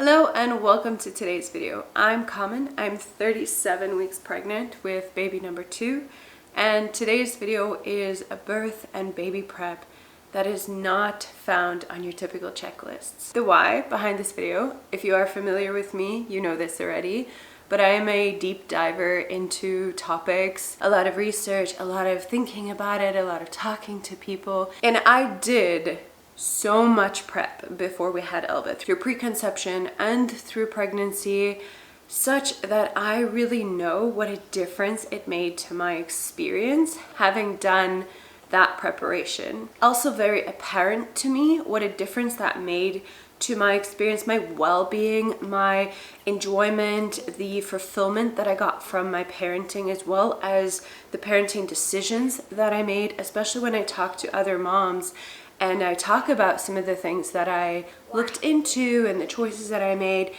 Hello and welcome to today's video. I'm Common. I'm 37 weeks pregnant with baby number 2, and today's video is a birth and baby prep that is not found on your typical checklists. The why behind this video, if you are familiar with me, you know this already, but I am a deep diver into topics, a lot of research, a lot of thinking about it, a lot of talking to people, and I did so much prep before we had Elba through preconception and through pregnancy, such that I really know what a difference it made to my experience having done that preparation. Also very apparent to me what a difference that made to my experience, my well-being, my enjoyment, the fulfillment that I got from my parenting, as well as the parenting decisions that I made, especially when I talk to other moms and I talk about some of the things that I looked into and the choices that I made.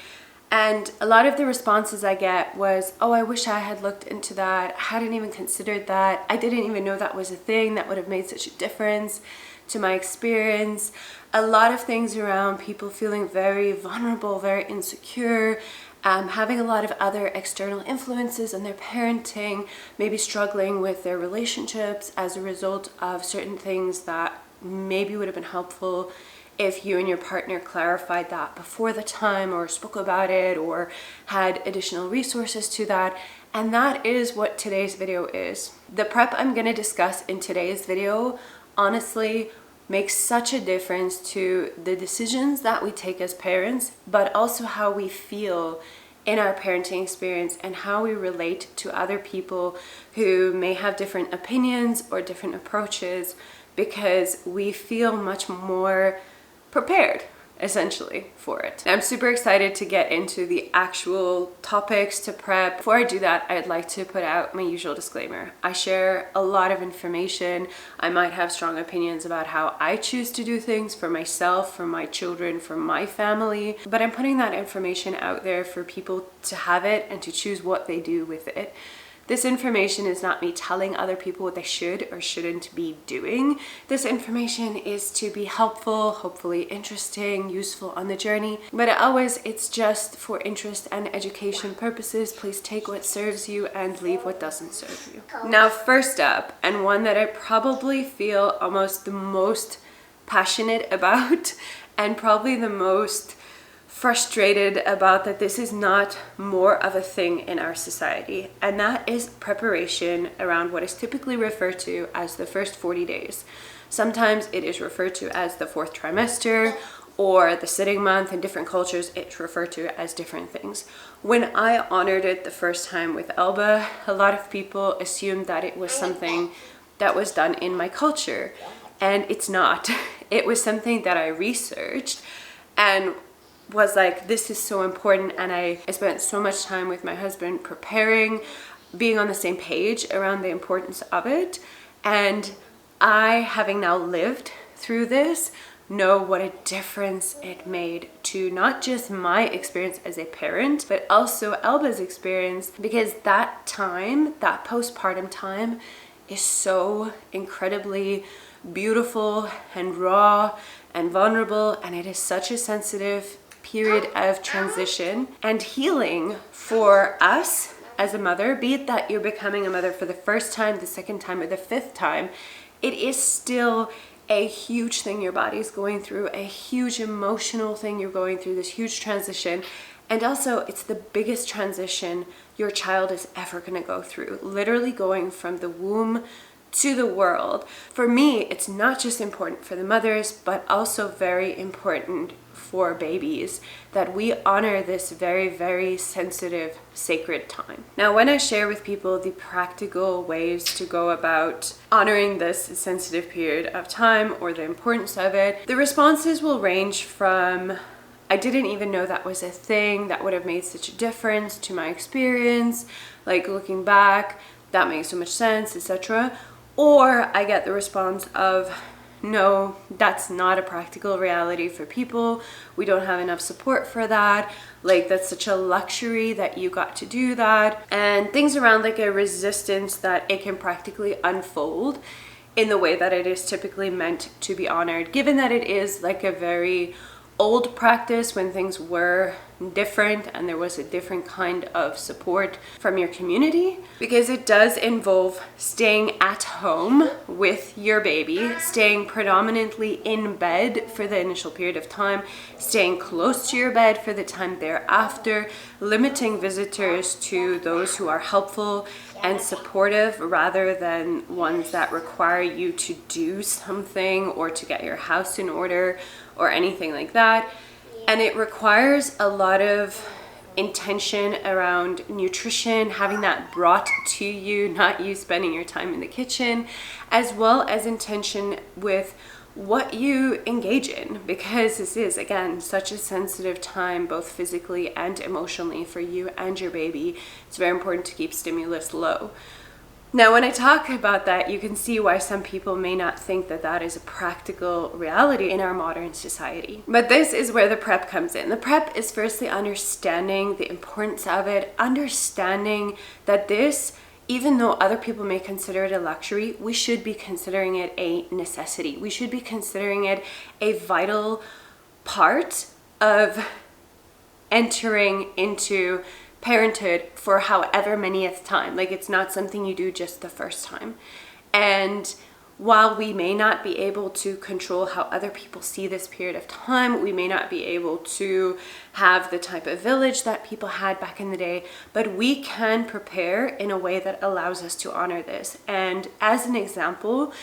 And a lot of the responses I get was, oh, I wish I had looked into that. I hadn't even considered that. I didn't even know that was a thing that would have made such a difference to my experience. A lot of things around people feeling very vulnerable, very insecure, having a lot of other external influences on their parenting, maybe struggling with their relationships as a result of certain things that maybe would have been helpful if you and your partner clarified that before the time or spoke about it or had additional resources to that. And that is what today's video is. The prep I'm going to discuss in today's video honestly makes such a difference to the decisions that we take as parents, but also how we feel in our parenting experience and how we relate to other people who may have different opinions or different approaches, because we feel much more prepared essentially for it. I'm super excited to get into the actual topics to prep. Before I do that, I'd like to put out my usual disclaimer. I share a lot of information. I might have strong opinions about how I choose to do things for myself, for my children, for my family, but I'm putting that information out there for people to have it and to choose what they do with it. This information is not me telling other people what they should or shouldn't be doing. This information is to be helpful, hopefully interesting, useful on the journey. But it's just for interest and education purposes. Please take what serves you and leave what doesn't serve you. Now, first up, and one that I probably feel almost the most passionate about and probably the most frustrated about, that this is not more of a thing in our society, and that is preparation around what is typically referred to as the first 40 days. Sometimes it is referred to as the 4th trimester or the sitting month. In different cultures it's referred to as different things. When I honored it the first time with Elba, a lot of people assumed that it was something that was done in my culture, and it's not. It was something that I researched and was like, this is so important, and I spent so much time with my husband preparing, being on the same page around the importance of it. And I, having now lived through this, know what a difference it made to not just my experience as a parent, but also Elba's experience, because that time, that postpartum time, is so incredibly beautiful and raw and vulnerable, and it is such a sensitive period of transition and healing for us as a mother. Be it that you're becoming a mother for the first time, the second time, or the 5th time, it is still a huge thing your body's going through, a huge emotional thing you're going through, this huge transition. And also, it's the biggest transition your child is ever going to go through, literally going from the womb to the world. For me, it's not just important for the mothers, but also very important for babies, that we honor this very, very sensitive, sacred time. Now, when I share with people the practical ways to go about honoring this sensitive period of time or the importance of it, the responses will range from, I didn't even know that was a thing that would have made such a difference to my experience, like looking back, that makes so much sense, etc. Or I get the response of, no, that's not a practical reality for people. We don't have enough support for that. Like, that's such a luxury that you got to do that. And things around like a resistance that it can practically unfold in the way that it is typically meant to be honored, given that it is like a very old practice when things were different and there was a different kind of support from your community, because it does involve staying at home with your baby, staying predominantly in bed for the initial period of time, staying close to your bed for the time thereafter, limiting visitors to those who are helpful and supportive rather than ones that require you to do something or to get your house in order or anything like that. And it requires a lot of intention around nutrition, having that brought to you, not you spending your time in the kitchen, as well as intention with what you engage in, because this is, again, such a sensitive time, both physically and emotionally for you and your baby. It's very important to keep stimulus low. Now, when I talk about that, you can see why some people may not think that that is a practical reality in our modern society. But this is where the prep comes in. The prep is firstly understanding the importance of it, understanding that this, even though other people may consider it a luxury, we should be considering it a necessity. We should be considering it a vital part of entering into parenthood for however manyth time. Like, it's not something you do just the first time. And while we may not be able to control how other people see this period of time, we may not be able to have the type of village that people had back in the day, but we can prepare in a way that allows us to honor this. And as an example,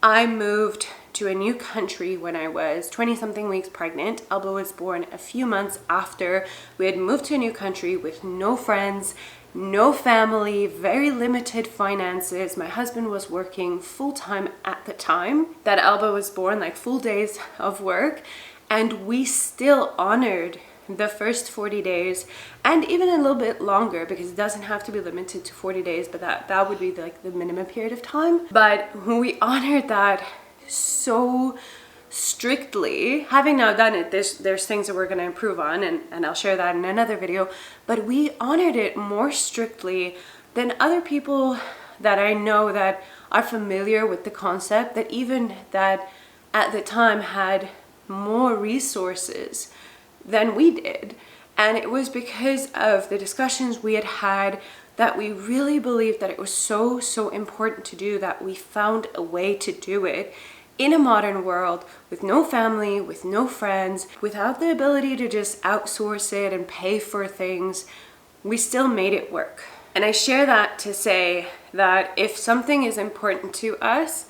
I moved to a new country when I was 20-something weeks pregnant. Alba was born a few months after we had moved to a new country with no friends, no family, very limited finances. My husband was working full-time at the time that Alba was born, like full days of work, and we still honored the first 40 days and even a little bit longer, because it doesn't have to be limited to 40 days, but that would be like the minimum period of time. But we honored that so strictly. Having now done it, there's things that we're going to improve on, and I'll share that in another video, but we honored it more strictly than other people that I know that are familiar with the concept, that even that at the time had more resources than we did. And it was because of the discussions we had had that we really believed that it was so important to do, that we found a way to do it in a modern world with no family, with no friends, without the ability to just outsource it and pay for things. We still made it work. And I share that to say that if something is important to us,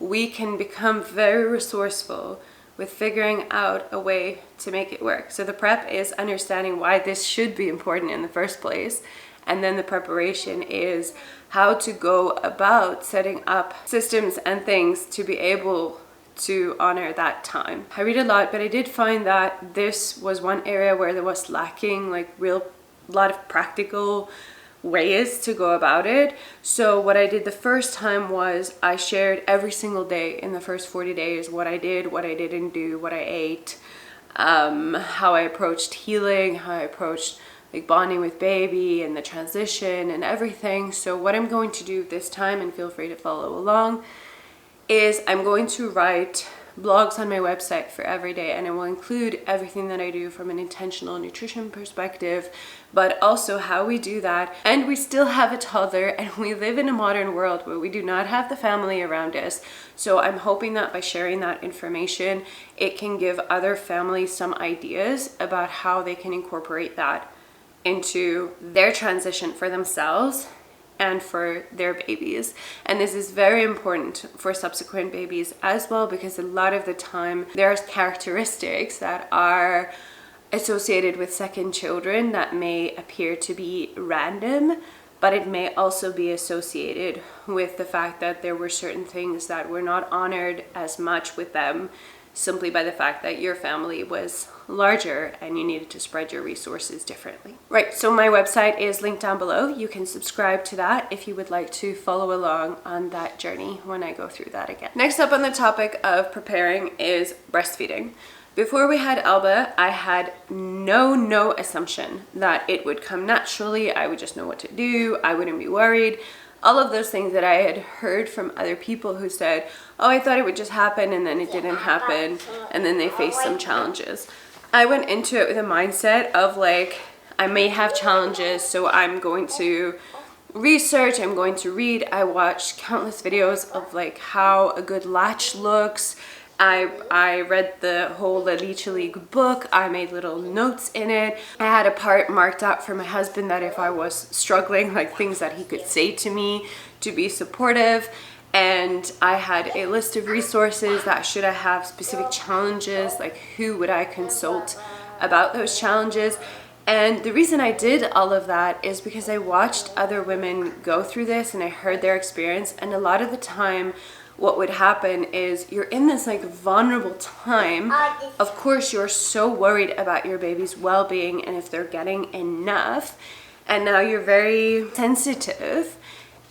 we can become very resourceful with figuring out a way to make it work. So the prep is understanding why this should be important in the first place. And then the preparation is how to go about setting up systems and things to be able to honor that time. I read a lot, but I did find that this was one area where there was lacking like lot of practical ways to go about it. So what I did the first time was I shared every single day in the first 40 days what I did, what I didn't do, what I ate, how I approached healing, how I approached like bonding with baby and the transition and everything. So what I'm going to do this time, and feel free to follow along, is I'm going to write blogs on my website for every day, and it will include everything that I do from an intentional nutrition perspective, but also how we do that. And we still have a toddler, and we live in a modern world where we do not have the family around us. So I'm hoping that by sharing that information, it can give other families some ideas about how they can incorporate that into their transition for themselves and for their babies. And this is very important for subsequent babies as well, because a lot of the time there are characteristics that are associated with second children that may appear to be random, but it may also be associated with the fact that there were certain things that were not honored as much with them, simply by the fact that your family was larger and you needed to spread your resources differently. Right, so my website is linked down below. You can subscribe to that if you would like to follow along on that journey when I go through that again. Next up on the topic of preparing is breastfeeding. Before we had Alba, I had no assumption that it would come naturally. I would just know what to do. I wouldn't be worried. All of those things that I had heard from other people who said, oh, I thought it would just happen, and then it didn't happen, and then they faced some challenges. I went into it with a mindset of like, I may have challenges, so I'm going to research, I'm going to read. I watched countless videos of like how a good latch looks. I read the whole Leach book. I made little notes in it. I had a part marked out for my husband that if I was struggling, like things that he could say to me to be supportive. And I had a list of resources that should I have specific challenges, like who would I consult about those challenges. And the reason I did all of that is because I watched other women go through this and I heard their experience. And a lot of the time what would happen is you're in this like vulnerable time. Of course, you're so worried about your baby's well-being and if they're getting enough. And now you're very sensitive,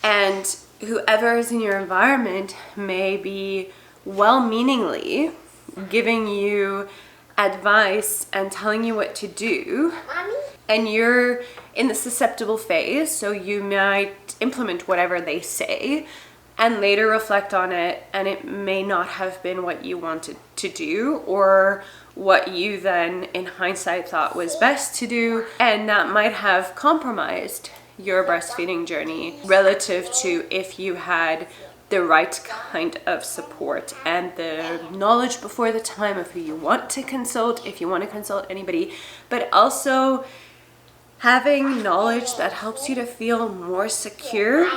and whoever is in your environment may be well-meaningly giving you advice and telling you what to do. Mommy? And you're in the susceptible phase, so you might implement whatever they say and later reflect on it, and it may not have been what you wanted to do or what you then in hindsight thought was best to do, and that might have compromised your breastfeeding journey relative to if you had the right kind of support and the knowledge before the time of who you want to consult, if you want to consult anybody, but also having knowledge that helps you to feel more secure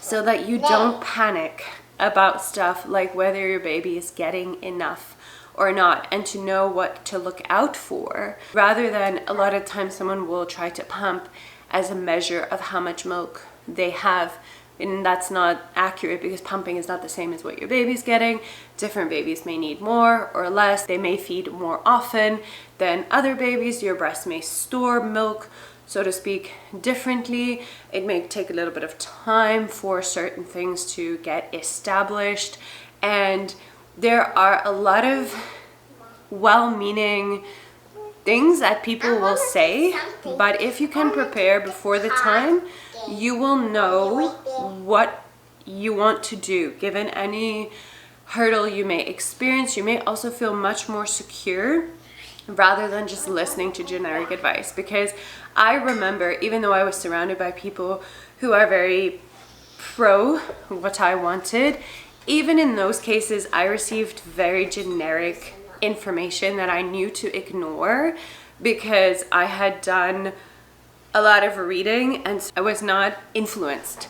so that you don't panic about stuff like whether your baby is getting enough or not, and to know what to look out for, rather than a lot of times someone will try to pump as a measure of how much milk they have. And that's not accurate because pumping is not the same as what your baby's getting. Different babies may need more or less. They may feed more often than other babies. Your breast may store milk, so to speak, differently. It may take a little bit of time for certain things to get established. And there are a lot of well-meaning things that people will say, but if you can prepare before the time, you will know what you want to do. Given any hurdle you may experience, you may also feel much more secure rather than just listening to generic advice. Because I remember, even though I was surrounded by people who are very pro what I wanted, even in those cases, I received very generic information that I knew to ignore because I had done a lot of reading and I was not influenced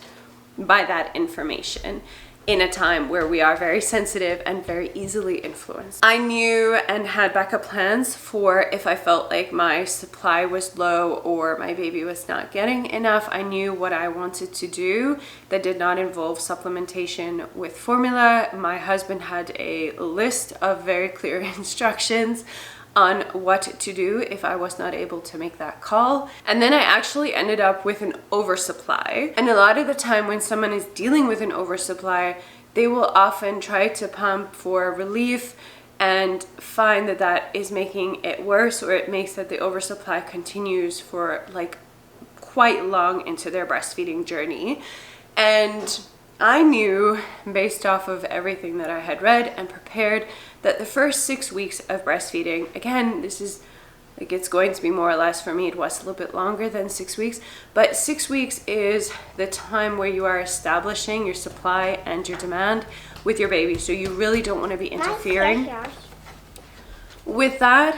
by that information in a time where we are very sensitive and very easily influenced. I knew and had backup plans for if I felt like my supply was low or my baby was not getting enough. I knew what I wanted to do that did not involve supplementation with formula. My husband had a list of very clear instructions on what to do if I was not able to make that call. And then I actually ended up with an oversupply. And a lot of the time when someone is dealing with an oversupply, they will often try to pump for relief and find that that is making it worse, or it makes that the oversupply continues for like quite long into their breastfeeding journey. And I knew, based off of everything that I had read and prepared, that the first 6 weeks of breastfeeding, again, this is like it's going to be more or less, for me it was a little bit longer than 6 weeks, but 6 weeks is the time where you are establishing your supply and your demand with your baby. So you really don't want to be interfering with that.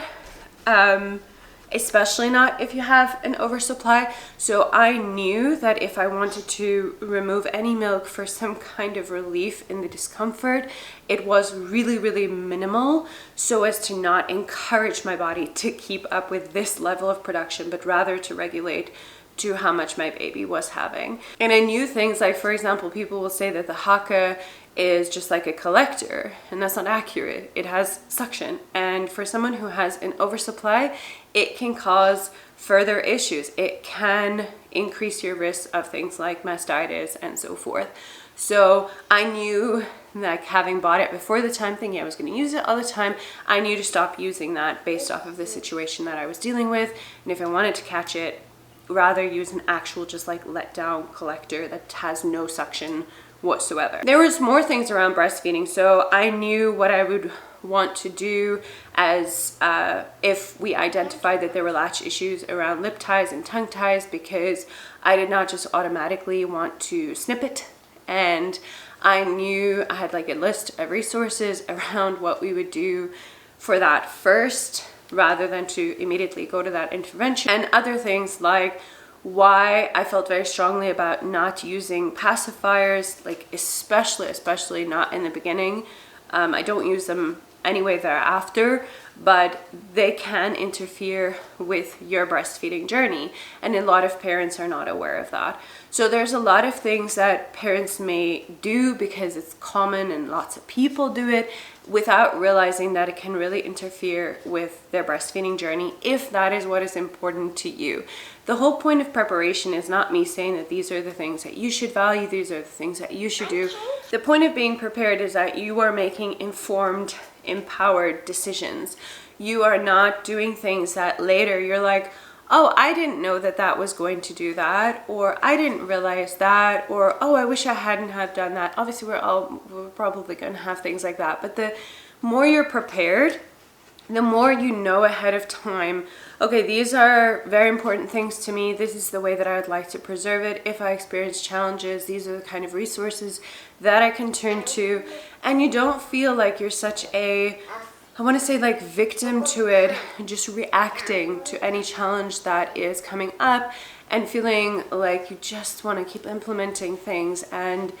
Especially not if you have an oversupply. So I knew that if I wanted to remove any milk for some kind of relief in the discomfort, it was really, really minimal, so as to not encourage my body to keep up with this level of production, but rather to regulate to how much my baby was having. And I knew things like, for example, people will say that the haka is just like a collector, and that's not accurate. It has suction, and for someone who has an oversupply, it can cause further issues. It can increase your risk of things like mastitis and so forth. So I knew, like, having bought it before the time, thinking I was going to use it all the time, I knew to stop using that based off of the situation that I was dealing with. And if I wanted to catch it, rather use an actual just like let down collector that has no suction whatsoever. There was more things around breastfeeding, so I knew what I would want to do, as if we identified that there were latch issues around lip ties and tongue ties, because I did not just automatically want to snip it. And I knew I had like a list of resources around what we would do for that first, rather than to immediately go to that intervention. And other things like why I felt very strongly about not using pacifiers, like especially not in the beginning. I don't use them anyway thereafter, but they can interfere with your breastfeeding journey, and a lot of parents are not aware of that. So there's a lot of things that parents may do because it's common and lots of people do it, without realizing that it can really interfere with their breastfeeding journey if that is what is important to you. The whole point of preparation is not me saying that these are the things that you should value, these are the things that you should do. The point of being prepared is that you are making informed, empowered decisions. You are not doing things that later you're like, oh, I didn't know that that was going to do that, or I didn't realize that, or oh, I wish I hadn't have done that. Obviously, we're probably going to have things like that, but the more you're prepared, the more you know ahead of time, okay, these are very important things to me. This is the way that I would like to preserve it. If I experience challenges, these are the kind of resources that I can turn to. And you don't feel like you're such a, I want to say like victim to it, just reacting to any challenge that is coming up and feeling like you just want to keep implementing things, and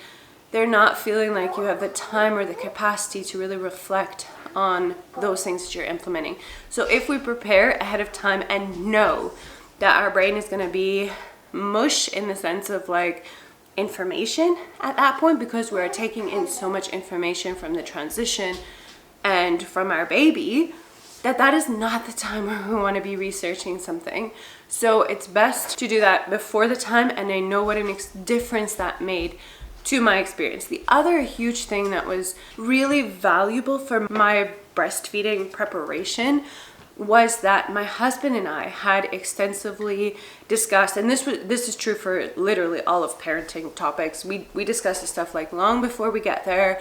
they're not feeling like you have the time or the capacity to really reflect on those things that you're implementing. So if we prepare ahead of time and know that our brain is going to be mush in the sense of like information at that point, because we're taking in so much information from the transition and from our baby, that is not the time where we want to be researching something. So it's best to do that before the time, and I know what a difference that made to my experience. The other huge thing that was really valuable for my breastfeeding preparation was that my husband and I had extensively discussed, and this is true for literally all of parenting topics. We discuss this stuff like long before we get there,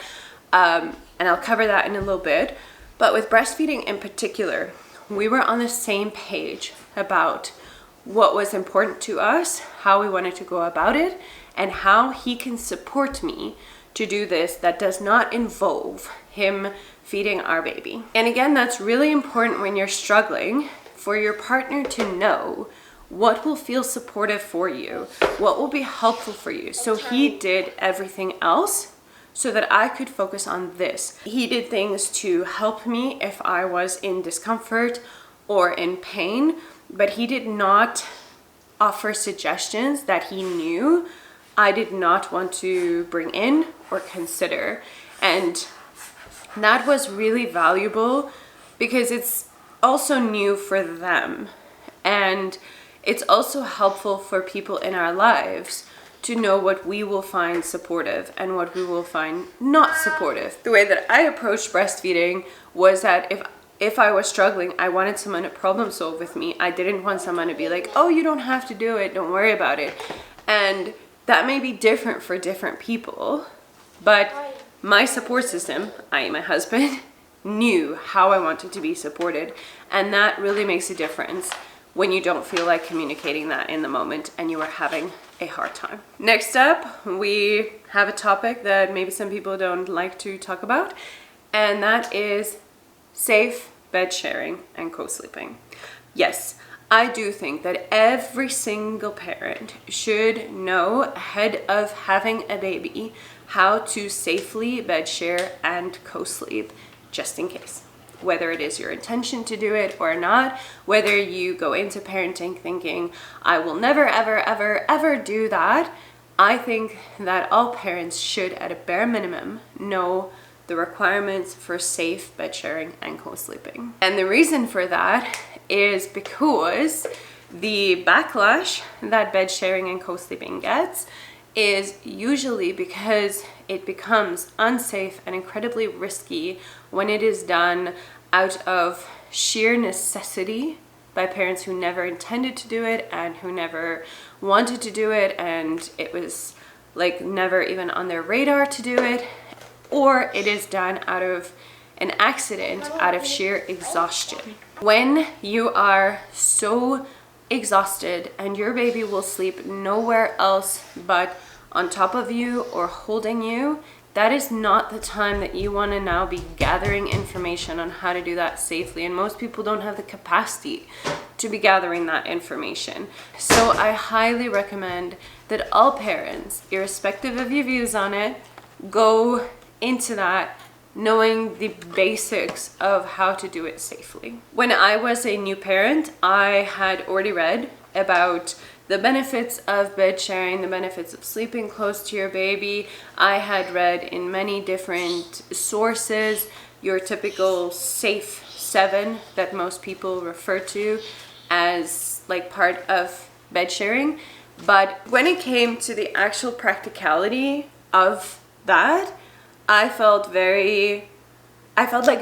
and I'll cover that in a little bit. But with breastfeeding in particular, we were on the same page about what was important to us, how we wanted to go about it, and how he can support me to do this that does not involve him feeding our baby. And again, that's really important when you're struggling, for your partner to know what will feel supportive for you, what will be helpful for you. So he did everything else so that I could focus on this. He did things to help me if I was in discomfort or in pain, but he did not offer suggestions that he knew I did not want to bring in or consider. And that was really valuable because it's also new for them. And it's also helpful for people in our lives to know what we will find supportive and what we will find not supportive. The way that I approached breastfeeding was that if I was struggling, I wanted someone to problem solve with me. I didn't want someone to be like, oh, you don't have to do it, don't worry about it. And that may be different for different people, but my support system, i.e. my husband, knew how I wanted to be supported. And that really makes a difference when you don't feel like communicating that in the moment and you are having a hard time. Next up, we have a topic that maybe some people don't like to talk about, and that is safe bed sharing and co-sleeping. Yes, I do think that every single parent should know ahead of having a baby how to safely bed share and co-sleep, just in case. Whether it is your intention to do it or not, whether you go into parenting thinking, I will never, ever, ever, ever do that, I think that all parents should, at a bare minimum, know the requirements for safe bed sharing and co-sleeping. And the reason for that is because the backlash that bed sharing and co-sleeping gets is usually because it becomes unsafe and incredibly risky when it is done out of sheer necessity by parents who never intended to do it and who never wanted to do it, and it was like never even on their radar to do it, or it is done out of an accident out of sheer exhaustion. When you are so exhausted and your baby will sleep nowhere else but on top of you or holding you, that is not the time that you want to now be gathering information on how to do that safely. And most people don't have the capacity to be gathering that information. So I highly recommend that all parents, irrespective of your views on it, go into that knowing the basics of how to do it safely. When I was a new parent, I had already read about the benefits of bed sharing, the benefits of sleeping close to your baby. I had read in many different sources your typical safe 7 that most people refer to as like part of bed sharing. But when it came to the actual practicality of that, I felt like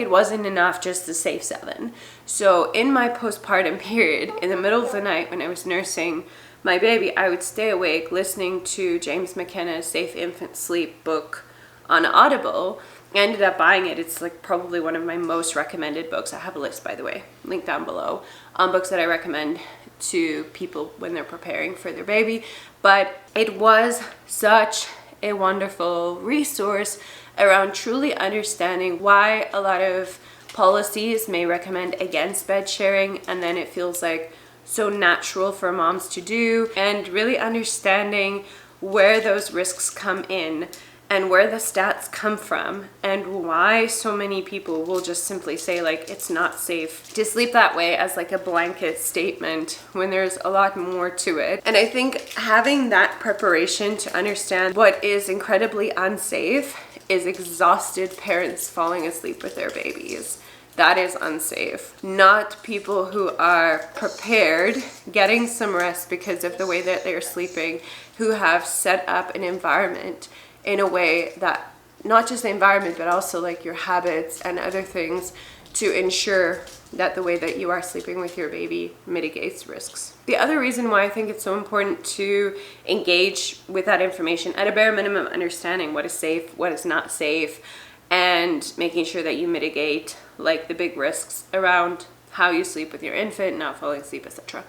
it wasn't enough just the safe 7. So in my postpartum period, in the middle of the night when I was nursing my baby, I would stay awake listening to James McKenna's Safe Infant Sleep book on Audible. I ended up buying it. It's like probably one of my most recommended books. I have a list, by the way, link down below, on books that I recommend to people when they're preparing for their baby. But it was such a wonderful resource around truly understanding why a lot of policies may recommend against bed sharing, and then it feels like so natural for moms to do, and really understanding where those risks come in and where the stats come from and why so many people will just simply say like it's not safe to sleep that way as like a blanket statement when there's a lot more to it. And I think having that preparation to understand what is incredibly unsafe is exhausted parents falling asleep with their babies. That is unsafe. Not people who are prepared, getting some rest because of the way that they're sleeping, who have set up an environment in a way that, not just the environment, but also like your habits and other things to ensure that the way that you are sleeping with your baby mitigates risks. The other reason why I think it's so important to engage with that information, at a bare minimum, understanding what is safe, what is not safe, and making sure that you mitigate like the big risks around how you sleep with your infant, not falling asleep, etc.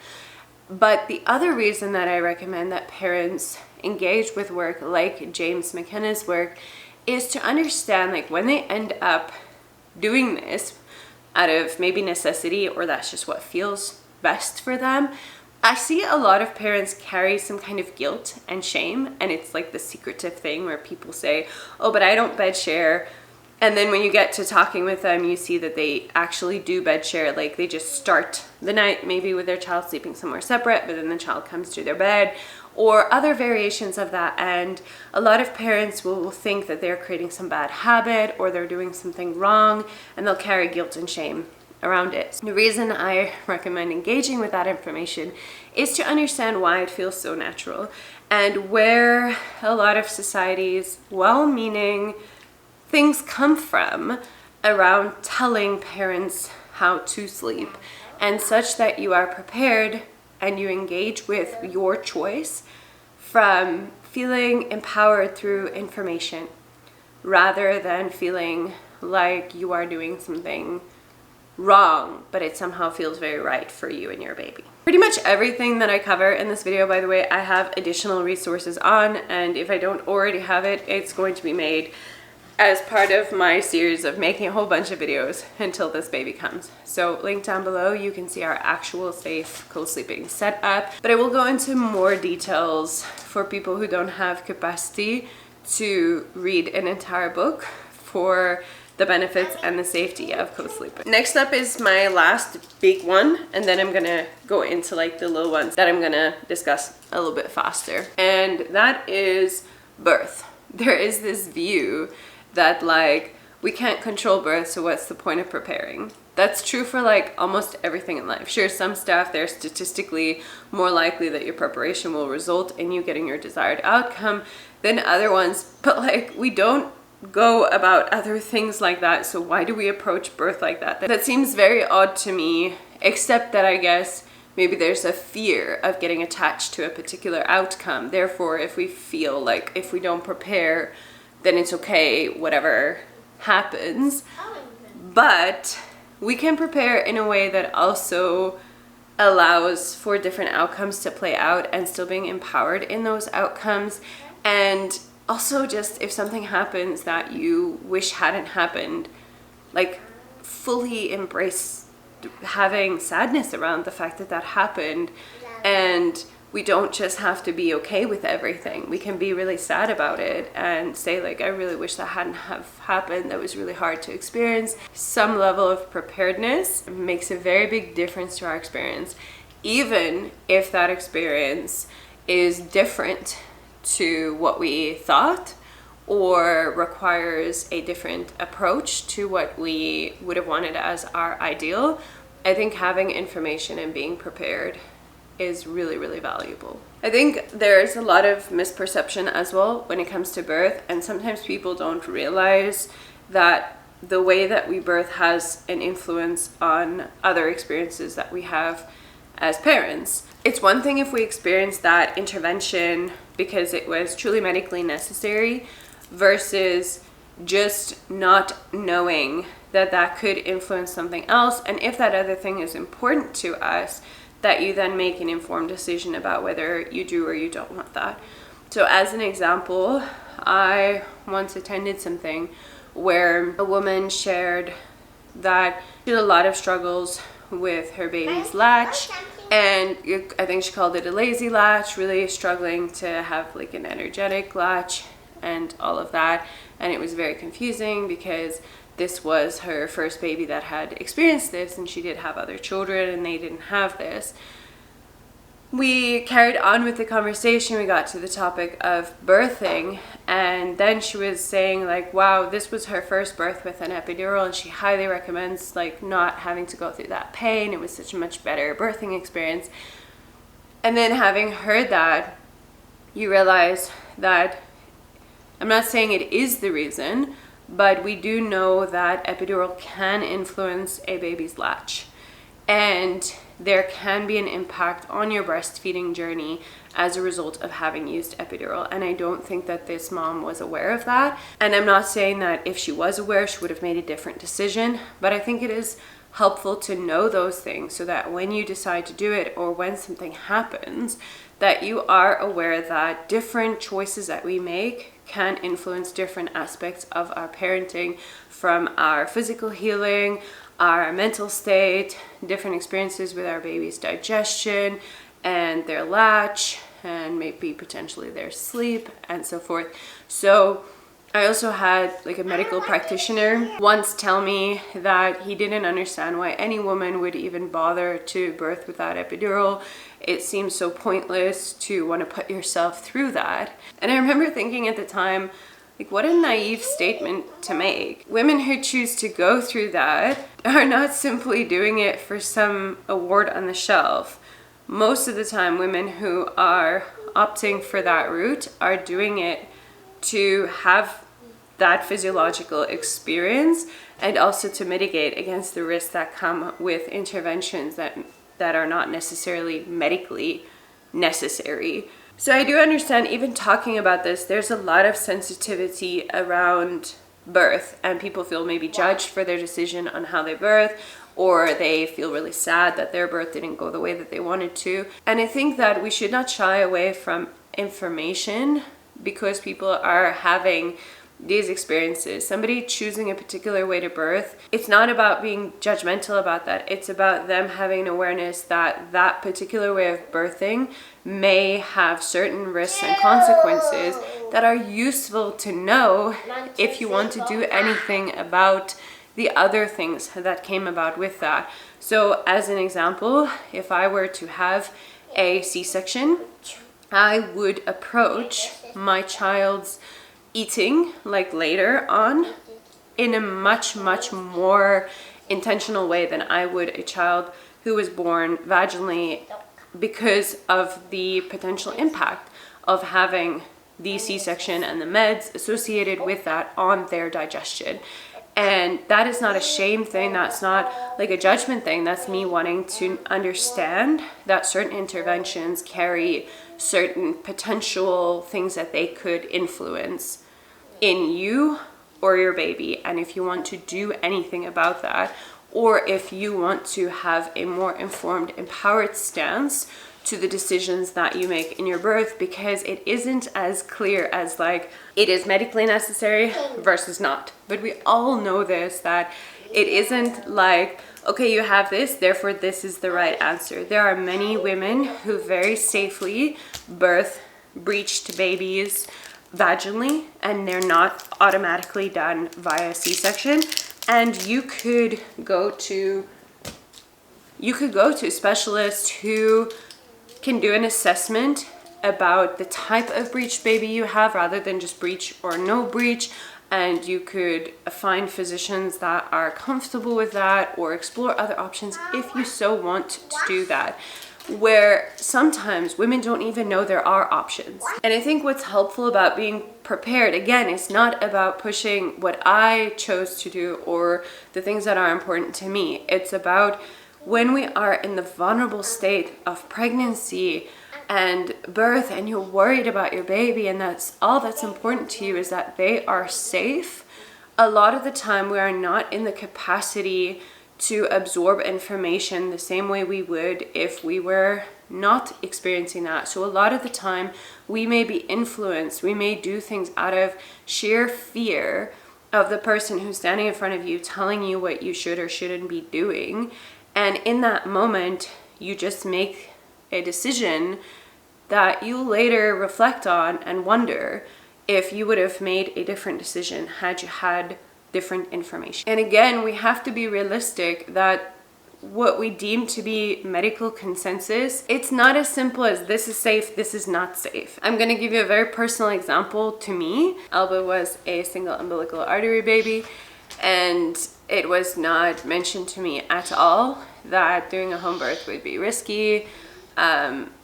But the other reason that I recommend that parents engage with work like James McKenna's work is to understand like when they end up doing this out of maybe necessity or that's just what feels best for them. I see a lot of parents carry some kind of guilt and shame, and it's like the secretive thing where people say, oh, but I don't bed share. And then when you get to talking with them, you see that they actually do bed share. Like they just start the night maybe with their child sleeping somewhere separate, but then the child comes to their bed, or other variations of that. And a lot of parents will think that they're creating some bad habit or they're doing something wrong, and they'll carry guilt and shame around it. The reason I recommend engaging with that information is to understand why it feels so natural and where a lot of society's well-meaning things come from around telling parents how to sleep, and such that you are prepared and you engage with your choice from feeling empowered through information rather than feeling like you are doing something wrong, but it somehow feels very right for you and your baby. Pretty much everything that I cover in this video, by the way, I have additional resources on, and if I don't already have it, it's going to be made as part of my series of making a whole bunch of videos until this baby comes. So link down below, you can see our actual safe co-sleeping setup, but I will go into more details for people who don't have capacity to read an entire book for the benefits and the safety of co-sleeping. Next up is my last big one, and then I'm gonna go into like the little ones that I'm gonna discuss a little bit faster. And that is birth. There is this view that like we can't control birth, so what's the point of preparing? That's true for like almost everything in life. Sure, some stuff they're statistically more likely that your preparation will result in you getting your desired outcome than other ones, but like we don't go about other things like that, so why do we approach birth like that? That seems very odd to me, except that I guess maybe there's a fear of getting attached to a particular outcome. Therefore, if we feel like if we don't prepare, then it's okay, whatever happens. but we can prepare in a way that also allows for different outcomes to play out and still being empowered in those outcomes. And also, just if something happens that you wish hadn't happened, like fully embrace having sadness around the fact that that happened. And we don't just have to be okay with everything. We can be really sad about it and say, like, I really wish that hadn't have happened. That was really hard to experience. Some level of preparedness makes a very big difference to our experience, even if that experience is different to what we thought or requires a different approach to what we would have wanted as our ideal. I think having information and being prepared is really, really valuable. I think there's a lot of misperception as well when it comes to birth, and sometimes people don't realize that the way that we birth has an influence on other experiences that we have as parents. It's one thing if we experience that intervention because it was truly medically necessary versus just not knowing that that could influence something else, and if that other thing is important to us, that you then make an informed decision about whether you do or you don't want that. So as an example, I once attended something where a woman shared that she had a lot of struggles with her baby's latch, and I think she called it a lazy latch, really struggling to have like an energetic latch and all of that. And it was very confusing because this was her first baby that had experienced this, and she did have other children and they didn't have this. We carried on with the conversation. We got to the topic of birthing, and then she was saying like, wow, this was her first birth with an epidural and she highly recommends like not having to go through that pain. It was such a much better birthing experience. And then having heard that, you realize that I'm not saying it is the reason, but we do know that epidural can influence a baby's latch, and there can be an impact on your breastfeeding journey as a result of having used epidural. And I don't think that this mom was aware of that. And I'm not saying that if she was aware, she would have made a different decision, but I think it is helpful to know those things so that when you decide to do it or when something happens, that you are aware that different choices that we make can influence different aspects of our parenting, from our physical healing, our mental state, different experiences with our baby's digestion and their latch, and maybe potentially their sleep and so forth. So I also had like a medical practitioner once tell me that he didn't understand why any woman would even bother to birth without epidural. It seems so pointless to want to put yourself through that. And I remember thinking at the time, like, what a naive statement to make. Women who choose to go through that are not simply doing it for some award on the shelf. Most of the time, women who are opting for that route are doing it to have that physiological experience and also to mitigate against the risks that come with interventions that are not necessarily medically necessary. So I do understand, even talking about this, there's a lot of sensitivity around birth, and people feel maybe judged for their decision on how they birth, or they feel really sad that their birth didn't go the way that they wanted to. And I think that we should not shy away from information because people are having these experiences. Somebody choosing a particular way to birth, it's not about being judgmental about that. It's about them having an awareness that that particular way of birthing may have certain risks and consequences that are useful to know if you want to do anything about the other things that came about with that. So as an example, if I were to have a C-section, I would approach my child's eating like later on in a much more intentional way than I would a child who was born vaginally, because of the potential impact of having the C-section and the meds associated with that on their digestion. And that is not a shame thing, that's not like a judgment thing, that's me wanting to understand that certain interventions carry certain potential things that they could influence in you or your baby, and if you want to do anything about that, or if you want to have a more informed, empowered stance to the decisions that you make in your birth, because it isn't as clear as like it is medically necessary versus not. But we all know this, that it isn't like, okay, you have this, therefore this is the right answer. There are many women who very safely birth breached babies vaginally, and they're not automatically done via C-section. And you could go to specialists who can do an assessment about the type of breech baby you have, rather than just breech or no breech. And you could find physicians that are comfortable with that, or explore other options if you so want to do that, where sometimes women don't even know there are options. And I think what's helpful about being prepared, again, is not about pushing what I chose to do or the things that are important to me. It's about when we are in the vulnerable state of pregnancy and birth, and you're worried about your baby, and that's all that's important to you is that they are safe. A lot of the time we are not in the capacity to absorb information the same way we would if we were not experiencing that. So a lot of the time we may be influenced, we may do things out of sheer fear of the person who's standing in front of you telling you what you should or shouldn't be doing. And in that moment, you just make a decision that you later reflect on and wonder if you would have made a different decision had you had different information. And again, we have to be realistic that what we deem to be medical consensus, it's not as simple as this is safe, this is not safe. I'm gonna give you a very personal example. To me, Alba was a single umbilical artery baby, and it was not mentioned to me at all that doing a home birth would be risky.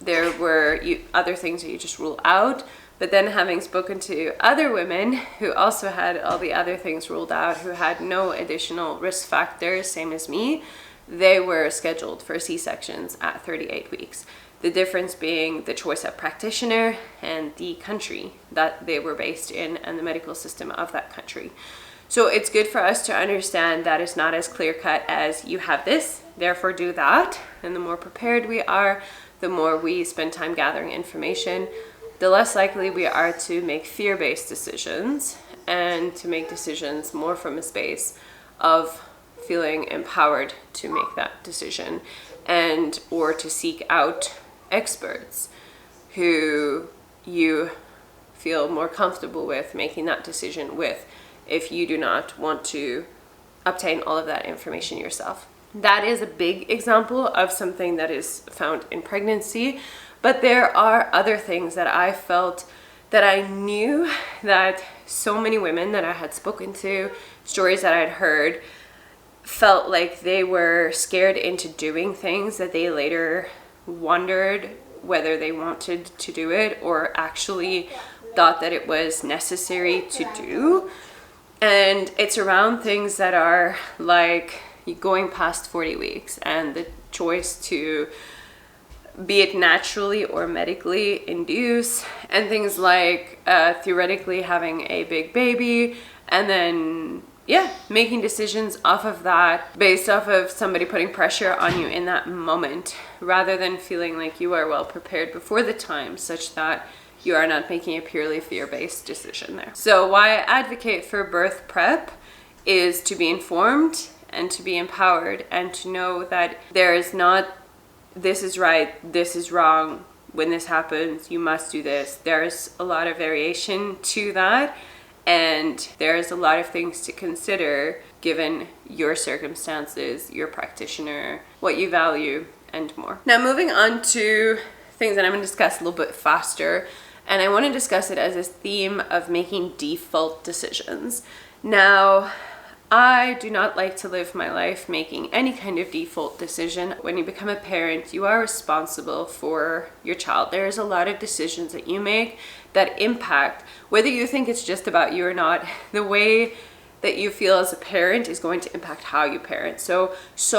There were other things that you just rule out. But then, having spoken to other women who also had all the other things ruled out, who had no additional risk factors, same as me, they were scheduled for C-sections at 38 weeks. The difference being the choice of practitioner and the country that they were based in and the medical system of that country. So it's good for us to understand that it's not as clear-cut as you have this, therefore do that. And the more prepared we are, the more we spend time gathering information, the less likely we are to make fear-based decisions and to make decisions more from a space of feeling empowered to make that decision, and or to seek out experts who you feel more comfortable with making that decision with if you do not want to obtain all of that information yourself. That is a big example of something that is found in pregnancy. But there are other things that I felt that I knew that so many women that I had spoken to, stories that I'd heard, felt like they were scared into doing things that they later wondered whether they wanted to do it or actually thought that it was necessary to do. And it's around things that are like going past 40 weeks and the choice to, be it naturally or medically induced, and things like theoretically having a big baby, and then making decisions off of that based off of somebody putting pressure on you in that moment, rather than feeling like you are well prepared before the time, such that you are not making a purely fear-based decision there. So why I advocate for birth prep is to be informed and to be empowered, and to know that there is not this is right, this is wrong, when this happens, you must do this. There's a lot of variation to that, and there's a lot of things to consider given your circumstances, your practitioner, what you value, and more. Now, moving on to things that I'm going to discuss a little bit faster, and I want to discuss it as a theme of making default decisions. Now, I do not like to live my life making any kind of default decision. When you become a parent, you are responsible for your child. There's a lot of decisions that you make that impact, whether you think it's just about you or not, the way that you feel as a parent is going to impact how you parent. So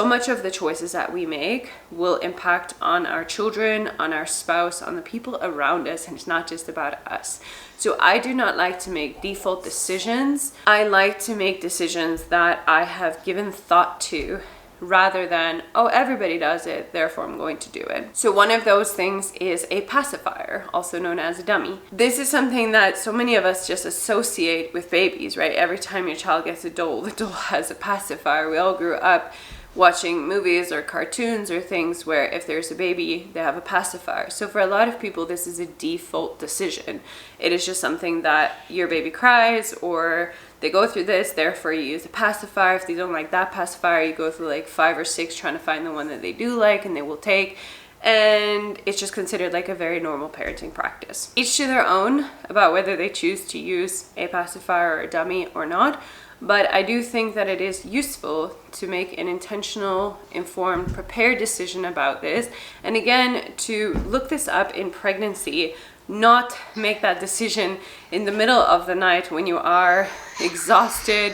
much of the choices that we make will impact on our children, on our spouse, on the people around us, and it's not just about us. So I do not like to make default decisions. I like to make decisions that I have given thought to, rather than, oh, everybody does it, therefore I'm going to do it. So one of those things is a pacifier, also known as a dummy. This is something that so many of us just associate with babies, right? Every time your child gets a doll, the doll has a pacifier. We all grew up watching movies or cartoons or things where if there's a baby, they have a pacifier. So for a lot of people, this is a default decision. It is just something that your baby cries or they go through this, therefore you use a pacifier. If they don't like that pacifier, you go through like 5 or 6 trying to find the one that they do like and they will take. And it's just considered like a very normal parenting practice. Each to their own about whether they choose to use a pacifier or a dummy or not. But I do think that it is useful to make an intentional, informed, prepared decision about this. And again, to look this up in pregnancy, not make that decision in the middle of the night when you are exhausted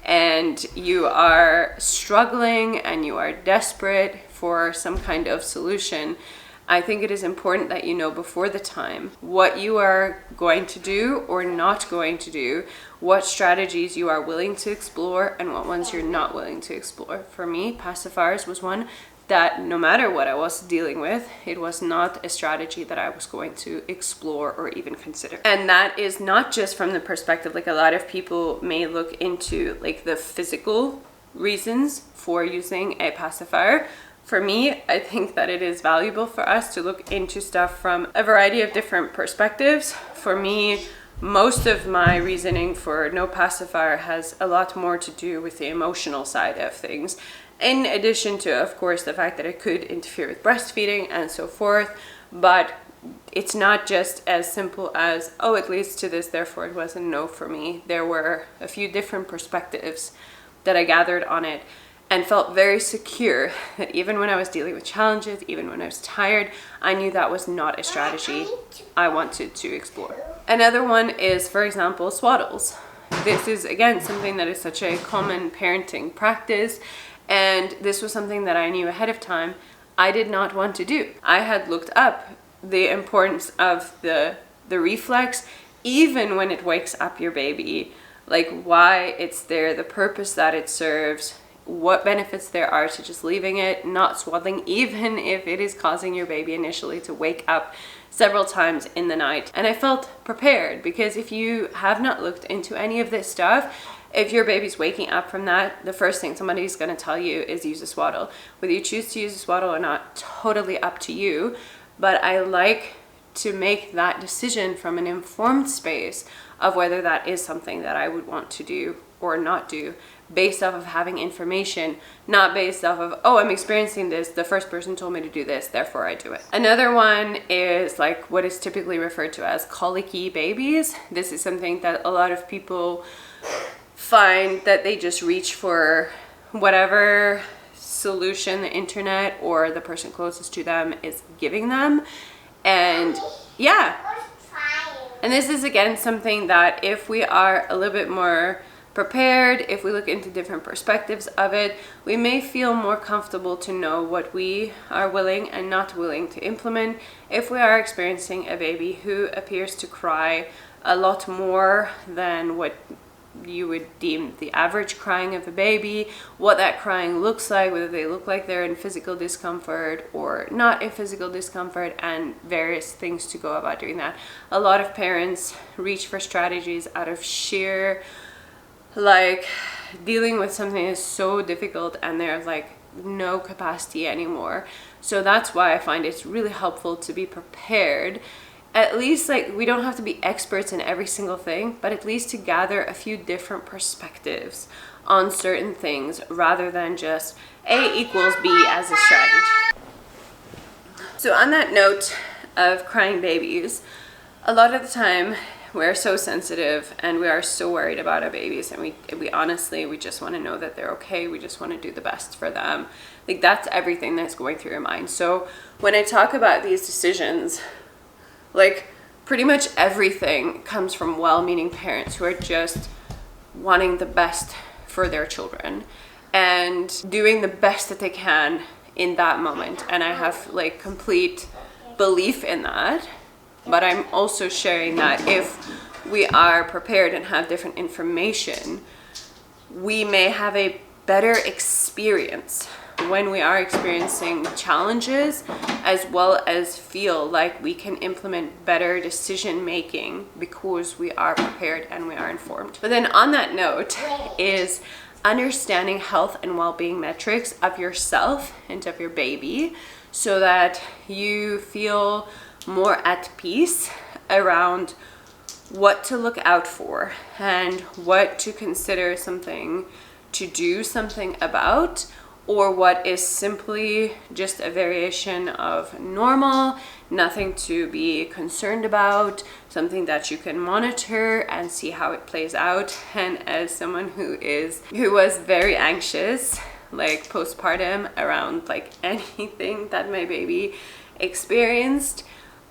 and you are struggling and you are desperate for some kind of solution. I think it is important that you know before the time what you are going to do or not going to do, what strategies you are willing to explore and what ones you're not willing to explore. For me, pacifiers was one that no matter what I was dealing with, it was not a strategy that I was going to explore or even consider. And that is not just from the perspective, like a lot of people may look into like the physical reasons for using a pacifier. For me, I think that it is valuable for us to look into stuff from a variety of different perspectives. For me, most of my reasoning for no pacifier has a lot more to do with the emotional side of things. In addition to, of course, the fact that it could interfere with breastfeeding and so forth. But it's not just as simple as, oh, it leads to this, therefore it was a no for me. There were a few different perspectives that I gathered on it, and felt very secure that even when I was dealing with challenges, even when I was tired, I knew that was not a strategy I wanted to explore. Another one is, for example, Swaddles. This is, again, something that is such a common parenting practice, and this was something that I knew ahead of time I did not want to do. I had looked up the importance of the reflex, even when it wakes up your baby, like why it's there, the purpose that it serves, what benefits there are to just leaving it, not swaddling, even if it is causing your baby initially to wake up several times in the night. And I felt prepared, because if you have not looked into any of this stuff, if your baby's waking up from that, the first thing somebody's going to tell you is use a swaddle. Whether you choose to use a swaddle or not, totally up to you. But I like to make that decision from an informed space of whether that is something that I would want to do or not do, based off of having information, not based off of, oh, I'm experiencing this, the first person told me to do this, therefore I do it. Another one is like what is typically referred to as colicky babies. This is something that a lot of people find that they just reach for whatever solution the internet or the person closest to them is giving them. And yeah, and this is again something that if we are a little bit more prepared, if we look into different perspectives of it, we may feel more comfortable to know what we are willing and not willing to implement if we are experiencing a baby who appears to cry a lot more than what you would deem the average crying of a baby, what that crying looks like, whether they look like they're in physical discomfort or not in physical discomfort, and various things to go about doing that. A lot of parents reach for strategies out of sheer like dealing with something is so difficult and they're like no capacity anymore. So that's why I find it's really helpful to be prepared. At least, like, we don't have to be experts in every single thing, but at least to gather a few different perspectives on certain things rather than just A equals B as a strategy. So on that note of crying babies, a lot of the time we're so sensitive and we are so worried about our babies, and we honestly, we just want to know that they're okay. We just want to do the best for them. Like, that's everything that's going through your mind. So when I talk about these decisions, like pretty much everything comes from well-meaning parents who are just wanting the best for their children and doing the best that they can in that moment. And I have like complete belief in that. But I'm also sharing that if we are prepared and have different information, we may have a better experience when we are experiencing challenges, as well as feel like we can implement better decision making because we are prepared and we are informed. But then on that note is understanding health and well-being metrics of yourself and of your baby so that you feel more at peace around what to look out for and what to consider something to do something about, or what is simply just a variation of normal, nothing to be concerned about, something that you can monitor and see how it plays out. And as someone who was very anxious, like postpartum, around like anything that my baby experienced,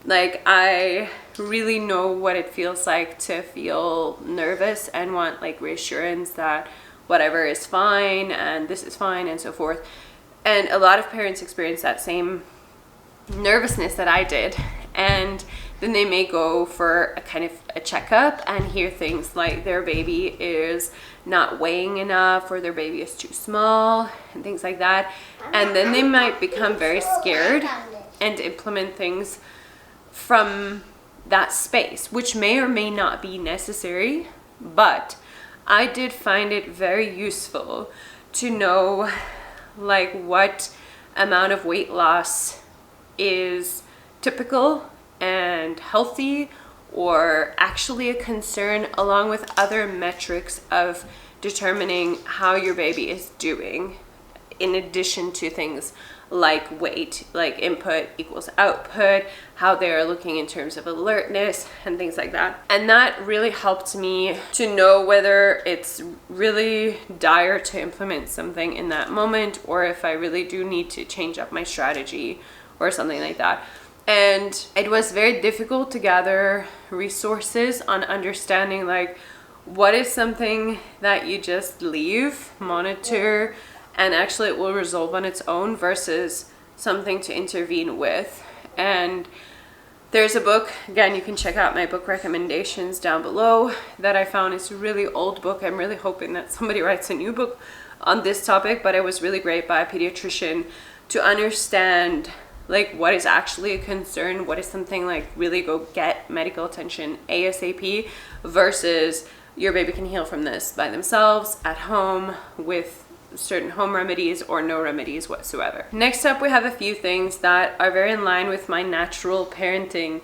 like I really know what it feels like to feel nervous and want like reassurance that whatever is fine and this is fine and so forth. And a lot of parents experience that same nervousness that I did, and then they may go for a kind of a checkup and hear things like their baby is not weighing enough or their baby is too small and things like that, and then they might become very scared and implement things from that space, which may or may not be necessary. But I did find it very useful to know like what amount of weight loss is typical and healthy, or actually a concern, along with other metrics of determining how your baby is doing, in addition to things like weight, like input equals output, how they're looking in terms of alertness and things like that. And that really helped me to know whether it's really dire to implement something in that moment, or if I really do need to change up my strategy or something like that. And it was very difficult to gather resources on understanding like what is something that you just leave, monitor, and actually it will resolve on its own versus something to intervene with. And there's a book, again, you can check out my book recommendations down below, that I found. It's a really old book. I'm really hoping that somebody writes a new book on this topic, but it was really great, by a pediatrician, to understand like what is actually a concern, what is something like really go get medical attention ASAP, versus your baby can heal from this by themselves at home with certain home remedies or no remedies whatsoever. Next up, we have a few things that are very in line with my natural parenting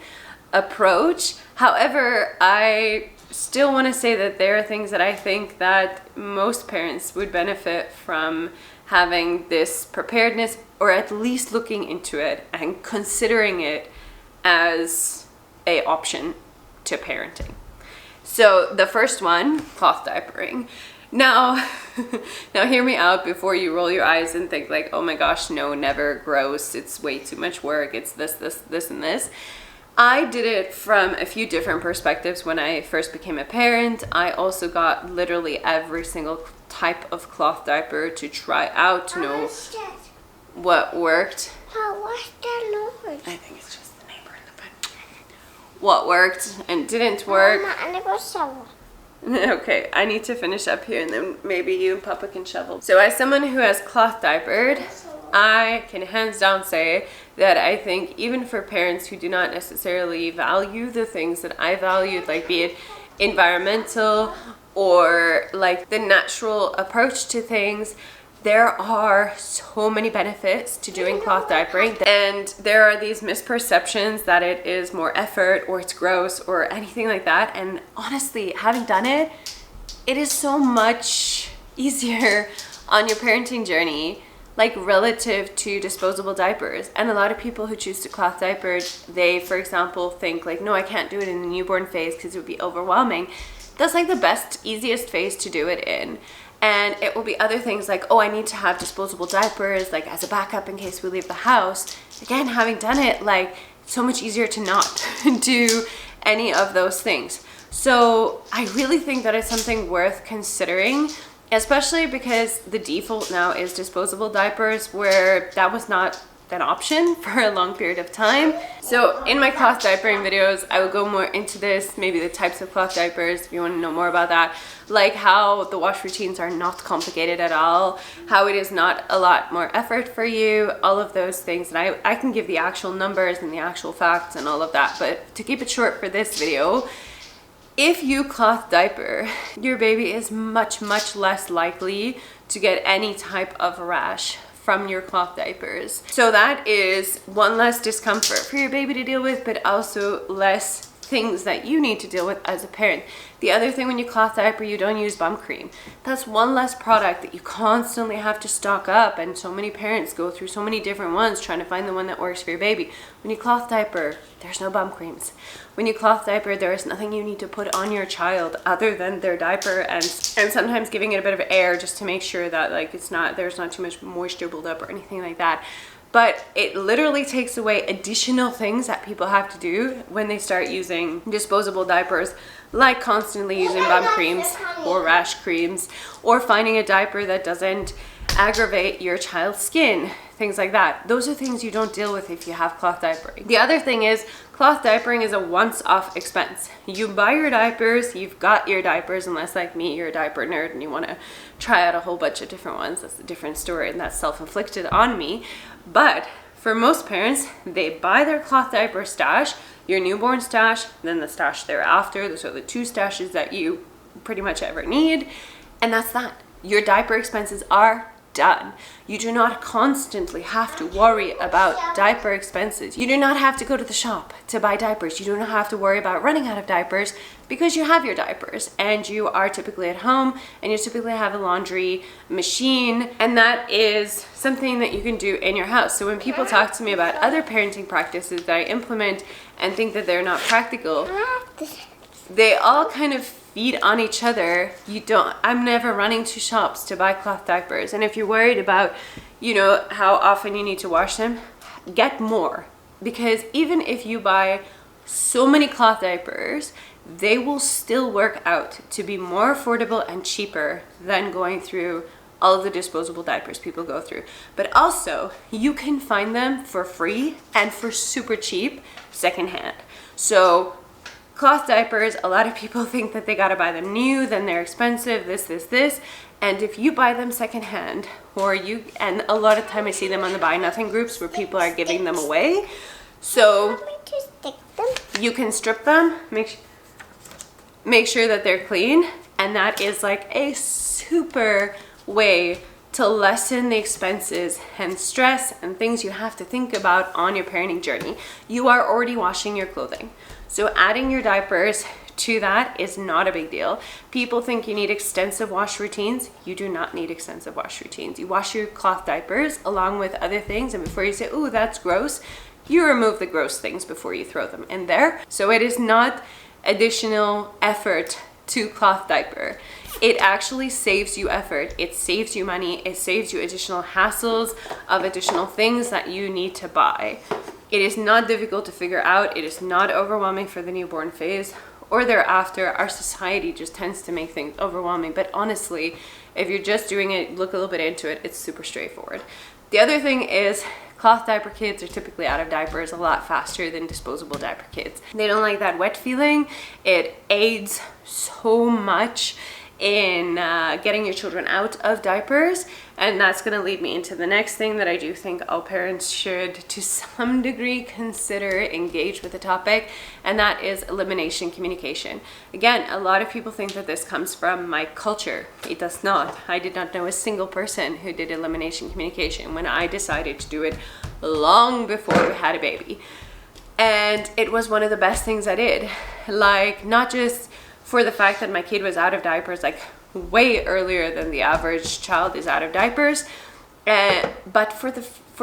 approach. However, I still want to say that there are things that I think that most parents would benefit from having this preparedness, or at least looking into it and considering it as an option to parenting. So the first one, cloth diapering. Now hear me out before you roll your eyes and think like, oh my gosh, no, never, gross, it's way too much work, it's this, and this. I did it from a few different perspectives when I first became a parent. I also got literally every single type of cloth diaper to try out to know what worked. How was the noise? I think it's just the neighbor in the bed. What worked and didn't work. Mama, and it was shovel. Okay, I need to finish up here and then maybe you and Papa can shovel. So as someone who has cloth diapered, I can hands down say that I think even for parents who do not necessarily value the things that I valued, like be it environmental or like the natural approach to things, there are so many benefits to doing cloth diapering, and there are these misperceptions that it is more effort or it's gross or anything like that. And honestly, having done it, it is so much easier on your parenting journey, like relative to disposable diapers. And a lot of people who choose to cloth diaper, they, for example, think like, no, I can't do it in the newborn phase because it would be overwhelming. That's like the best, easiest phase to do it in. And it will be other things like, oh, I need to have disposable diapers, like as a backup in case we leave the house. Again, having done it, like, it's so much easier to not do any of those things. So I really think that it's something worth considering, especially because the default now is disposable diapers, where that was not an option for a long period of time. So in my cloth diapering videos, I will go more into this, maybe the types of cloth diapers if you want to know more about that, like how the wash routines are not complicated at all, how it is not a lot more effort for you, all of those things. And I can give the actual numbers and the actual facts and all of that, but to keep it short for this video, if you cloth diaper, your baby is much less likely to get any type of rash from your cloth diapers. So that is one less discomfort for your baby to deal with, but also less things that you need to deal with as a parent. The other thing, when you cloth diaper, you don't use bum cream. That's one less product that you constantly have to stock up, and so many parents go through so many different ones trying to find the one that works for your baby. When you cloth diaper, there's no bum creams. When you cloth diaper, there is nothing you need to put on your child other than their diaper, and sometimes giving it a bit of air just to make sure that like there's not too much moisture buildup or anything like that. But it literally takes away additional things that people have to do when they start using disposable diapers, like constantly using bum creams or rash creams, or finding a diaper that doesn't aggravate your child's skin, things like that. Those are things you don't deal with if you have cloth diapering. The other thing is, cloth diapering is a once-off expense. You buy your diapers, you've got your diapers, unless like me, you're a diaper nerd and you want to try out a whole bunch of different ones. That's a different story, and that's self-inflicted on me. But for most parents, they buy their cloth diaper stash, your newborn stash, then the stash thereafter. Those are the two stashes that you pretty much ever need, and that's that. Your diaper expenses are done. You do not constantly have to worry about diaper expenses. You do not have to go to the shop to buy diapers. You do not have to worry about running out of diapers, because you have your diapers and you are typically at home and you typically have a laundry machine, and that is something that you can do in your house. So when people talk to me about other parenting practices that I implement and think that they're not practical, they all kind of feed on each other. I'm never running to shops to buy cloth diapers. And if you're worried about, how often you need to wash them, get more. Because even if you buy so many cloth diapers, they will still work out to be more affordable and cheaper than going through all of the disposable diapers people go through. But also, you can find them for free and for super cheap secondhand. So cloth diapers, a lot of people think that they gotta buy them new, then they're expensive, this. And if you buy them secondhand, and a lot of time I see them on the buy nothing groups where people are giving them away. So you can strip them, make sure that they're clean, and that is like a super way to lessen the expenses and stress and things you have to think about on your parenting journey. You are already washing your clothing, so adding your diapers to that is not a big deal. People think you need extensive wash routines. You do not need extensive wash routines. You wash your cloth diapers along with other things, and before you say, "Ooh, that's gross," you remove the gross things before you throw them in there. So it is not additional effort to cloth diaper. It actually saves you effort. It saves you money. It saves you additional hassles of additional things that you need to buy. It is not difficult to figure out. It is not overwhelming for the newborn phase or thereafter. Our society just tends to make things overwhelming. But honestly, if you're just doing it, look a little bit into it, it's super straightforward. The other thing is, cloth diaper kids are typically out of diapers a lot faster than disposable diaper kids. They don't like that wet feeling. It aids so much in getting your children out of diapers, and that's going to lead me into the next thing that I do think all parents should to some degree consider engage with the topic, and that is elimination communication. Again, a lot of people think that this comes from my culture. It does not. I did not know a single person who did elimination communication when I decided to do it long before we had a baby, and it was one of the best things I did. Like, not just for the fact that my kid was out of diapers like way earlier than the average child is out of diapers, but for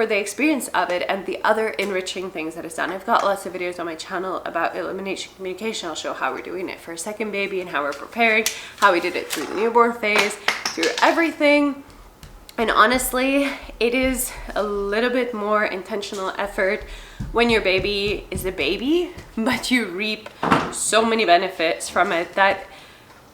the experience of it and the other enriching things that it's done. I've got lots of videos on my channel about elimination communication. I'll show how we're doing it for a second baby and how we're preparing, how we did it through the newborn phase, through everything. And honestly, it is a little bit more intentional effort when your baby is a baby, but you reap so many benefits from it that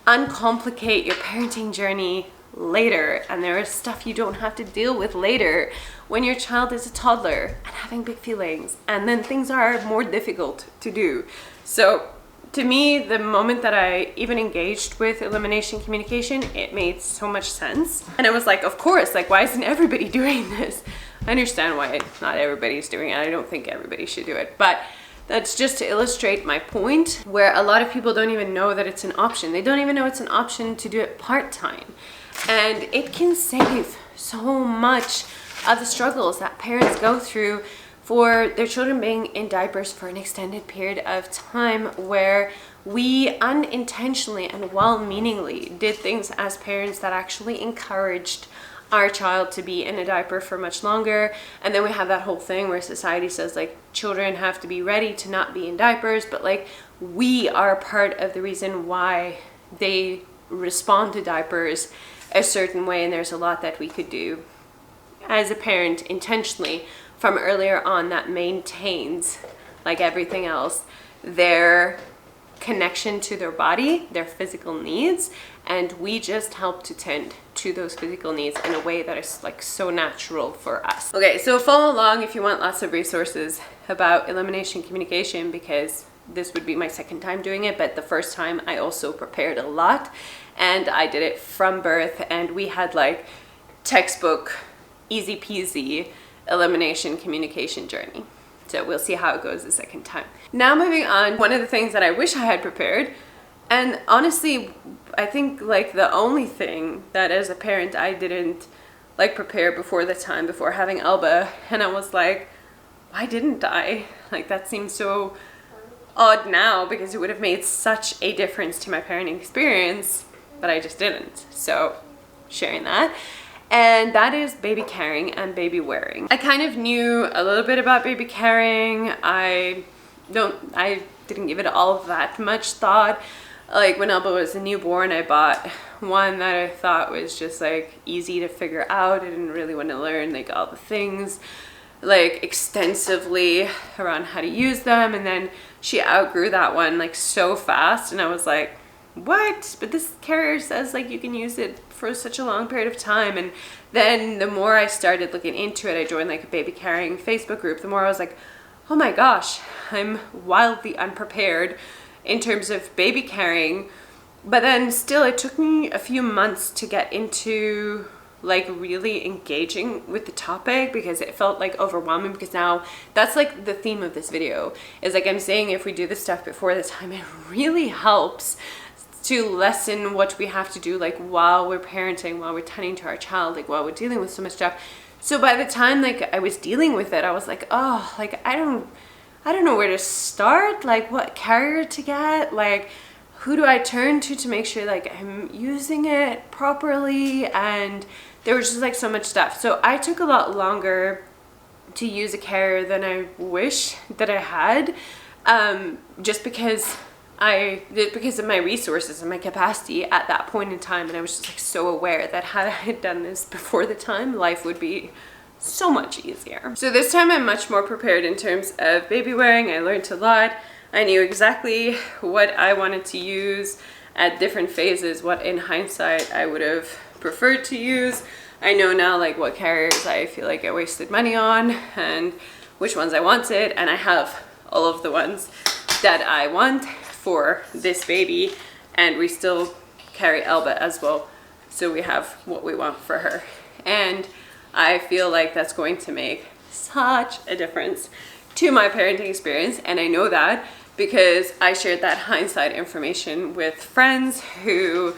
uncomplicate your parenting journey later. And there is stuff you don't have to deal with later when your child is a toddler and having big feelings, and then things are more difficult to do. So to me, the moment that I even engaged with elimination communication, it made so much sense. And I was like, of course, like, why isn't everybody doing this? I understand why not everybody's doing it. I don't think everybody should do it. But that's just to illustrate my point, where a lot of people don't even know that it's an option. They don't even know it's an option to do it part-time. And it can save so much of the struggles that parents go through for their children being in diapers for an extended period of time, where we unintentionally and well-meaningly did things as parents that actually encouraged our child to be in a diaper for much longer. And then we have that whole thing where society says like children have to be ready to not be in diapers, but like we are part of the reason why they respond to diapers a certain way, and there's a lot that we could do as a parent intentionally from earlier on that maintains, like everything else, their connection to their body, their physical needs, and we just help to tend to those physical needs in a way that is like so natural for us. Okay, so follow along if you want lots of resources about elimination communication, because this would be my second time doing it, but the first time I also prepared a lot, and I did it from birth, and we had like textbook easy peasy elimination communication journey. So we'll see how it goes the second time. Now moving on, one of the things that I wish I had prepared, and honestly I think like the only thing that as a parent I didn't like prepare before the time, before having Elba, and I was like, why didn't I? Like that seems so odd now because it would have made such a difference to my parenting experience, but I just didn't. So sharing that. And that is baby carrying and baby wearing. I kind of knew a little bit about baby carrying. I didn't give it all that much thought. Like when Elba was a newborn, I bought one that I thought was just like easy to figure out. I didn't really want to learn like all the things like extensively around how to use them. And then she outgrew that one like so fast, and I was like, what? But this carrier says like you can use it for such a long period of time. And then the more I started looking into it, I joined like a baby carrying Facebook group, the more I was like, oh my gosh, I'm wildly unprepared in terms of baby carrying. But then still it took me a few months to get into like really engaging with the topic, because it felt like overwhelming, because now that's like the theme of this video is like I'm saying, if we do this stuff before the time, it really helps to lessen what we have to do like while we're parenting, while we're tending to our child, like while we're dealing with so much stuff. So by the time like I was dealing with it, I was like, oh, like I don't know where to start, like what carrier to get, like who do I turn to make sure like I'm using it properly. And there was just like so much stuff. So I took a lot longer to use a carrier than I wish that I had, just because of my resources and my capacity at that point in time. And I was just like so aware that had I done this before the time, life would be so much easier. So this time I'm much more prepared in terms of baby wearing. I learned a lot. I knew exactly what I wanted to use at different phases, what in hindsight I would have preferred to use. I know now like what carriers I feel like I wasted money on and which ones I wanted, and I have all of the ones that I want for this baby, and we still carry Elba as well, so we have what we want for her. And I feel like that's going to make such a difference to my parenting experience, and I know that because I shared that hindsight information with friends who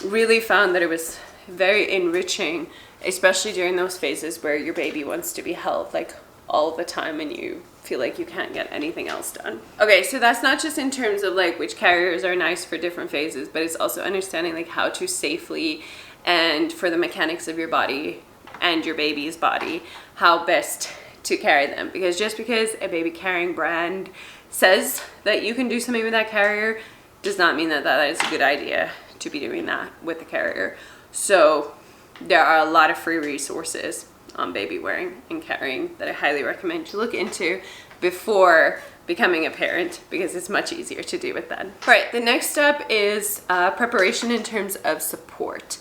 really found that it was very enriching, especially during those phases where your baby wants to be held like all the time and you feel like you can't get anything else done. Okay, so that's not just in terms of like which carriers are nice for different phases, but it's also understanding like how to safely, and for the mechanics of your body and your baby's body, how best to carry them. Because just because a baby carrying brand says that you can do something with that carrier does not mean that that is a good idea to be doing that with the carrier. So there are a lot of free resources on baby wearing and carrying that I highly recommend you look into before becoming a parent, because it's much easier to do it then. All right, the next step is preparation in terms of support.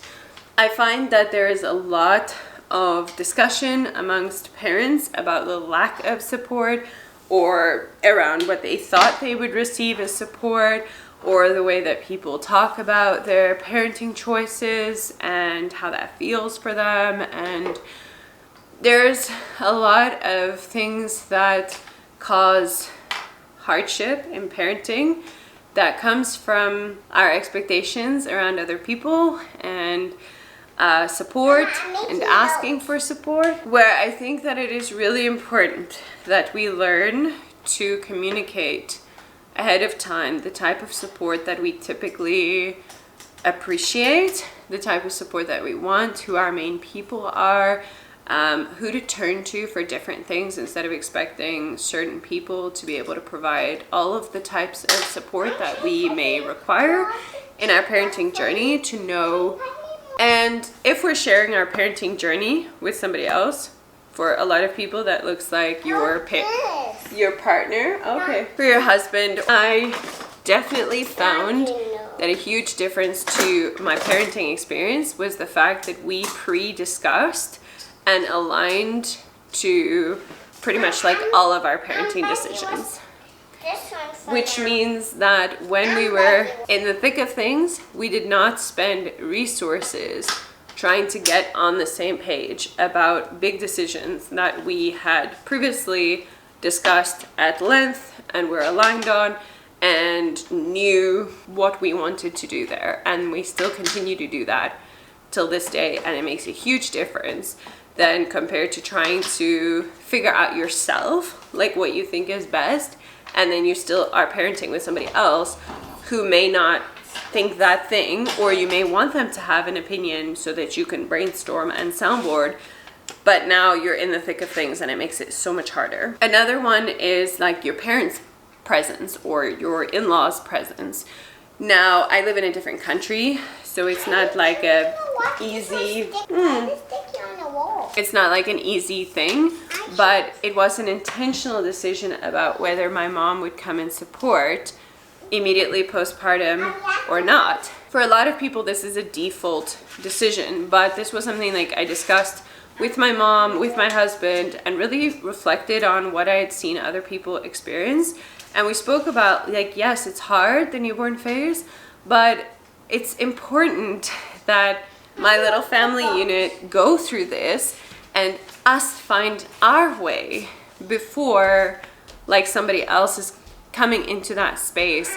I find that there is a lot of discussion amongst parents about the lack of support, or around what they thought they would receive as support, or the way that people talk about their parenting choices and how that feels for them. And there's a lot of things that cause hardship in parenting that comes from our expectations around other people and support and asking for support, where I think that it is really important that we learn to communicate ahead of time the type of support that we typically appreciate, the type of support that we want, who our main people are, who to turn to for different things, instead of expecting certain people to be able to provide all of the types of support that we may require in our parenting journey to know. And if we're sharing our parenting journey with somebody else, for a lot of people that looks like your partner, okay, for your husband, I definitely found that a huge difference to my parenting experience was the fact that we pre-discussed and aligned to pretty much like all of our parenting decisions. Which means that when we were in the thick of things, we did not spend resources trying to get on the same page about big decisions that we had previously discussed at length and were aligned on and knew what we wanted to do there. And we still continue to do that till this day, and it makes a huge difference than compared to trying to figure out yourself, like what you think is best, and then you still are parenting with somebody else who may not think that thing, or you may want them to have an opinion so that you can brainstorm and soundboard, but now you're in the thick of things and it makes it so much harder. Another one is like your parents' presence or your in-laws' presence. Now, I live in a different country, so it's not like a easy, it's not like an easy thing, but it was an intentional decision about whether my mom would come and support immediately postpartum or not. For a lot of people, this is a default decision, but this was something like I discussed with my mom, with my husband, and really reflected on what I had seen other people experience. And we spoke about, like, yes, it's hard, the newborn phase, but it's important that my little family unit go through this and us find our way before like somebody else is coming into that space.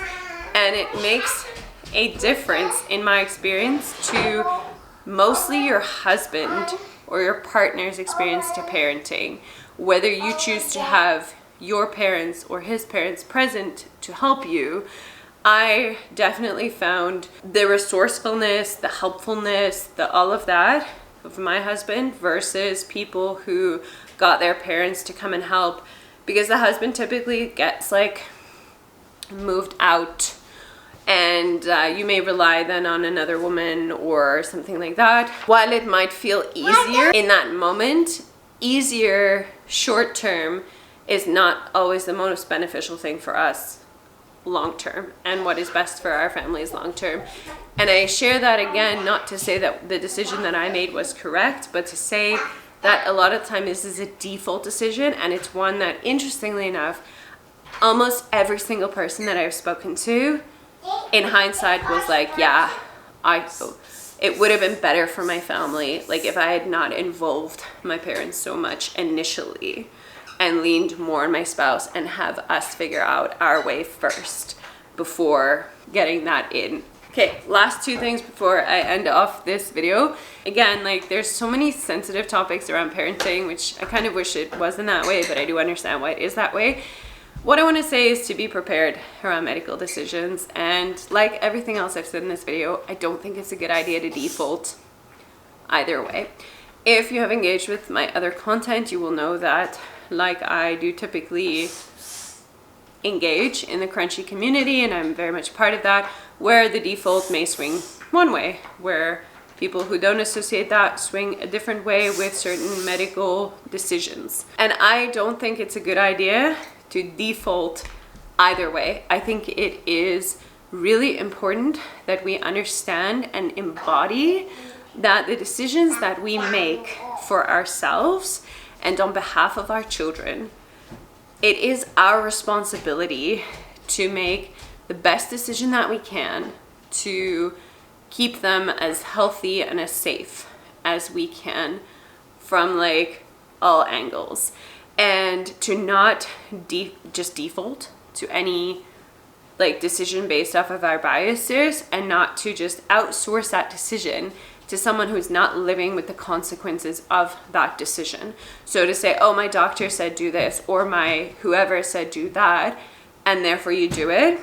And it makes a difference in my experience to mostly your husband or your partner's experience to parenting, whether you choose to have your parents or his parents present to help you. I definitely found the resourcefulness, the helpfulness, all of that of my husband versus people who got their parents to come and help, because the husband typically gets like moved out and you may rely then on another woman or something like that. While it might feel easier in that moment, easier short term is not always the most beneficial thing for us long term, and what is best for our families long term. And I share that again, not to say that the decision that I made was correct, but to say that a lot of time this is a default decision, and it's one that, interestingly enough, almost every single person that I've spoken to in hindsight was like, yeah, it would have been better for my family like if I had not involved my parents so much initially and leaned more on my spouse and have us figure out our way first before getting that in. Okay, last two things before I end off this video. Again, like, there's so many sensitive topics around parenting, which I kind of wish it wasn't that way, but I do understand why it is that way. What I want to say is to be prepared around medical decisions, and like everything else I've said in this video, I don't think it's a good idea to default either way. If you have engaged with my other content, you will know that, like I do typically engage in the crunchy community, and I'm very much part of that, where the default may swing one way, where People who don't associate that swing a different way with certain medical decisions. And I don't think it's a good idea to default either way. I think it is really important that we understand and embody that the decisions that we make for ourselves and on behalf of our children, it is our responsibility to make the best decision that we can to keep them as healthy and as safe as we can from like all angles, and to not just default to any like decision based off of our biases, and not to just outsource that decision to someone who's not living with the consequences of that decision. So to say, oh, my doctor said do this, or my whoever said do that, and therefore you do it,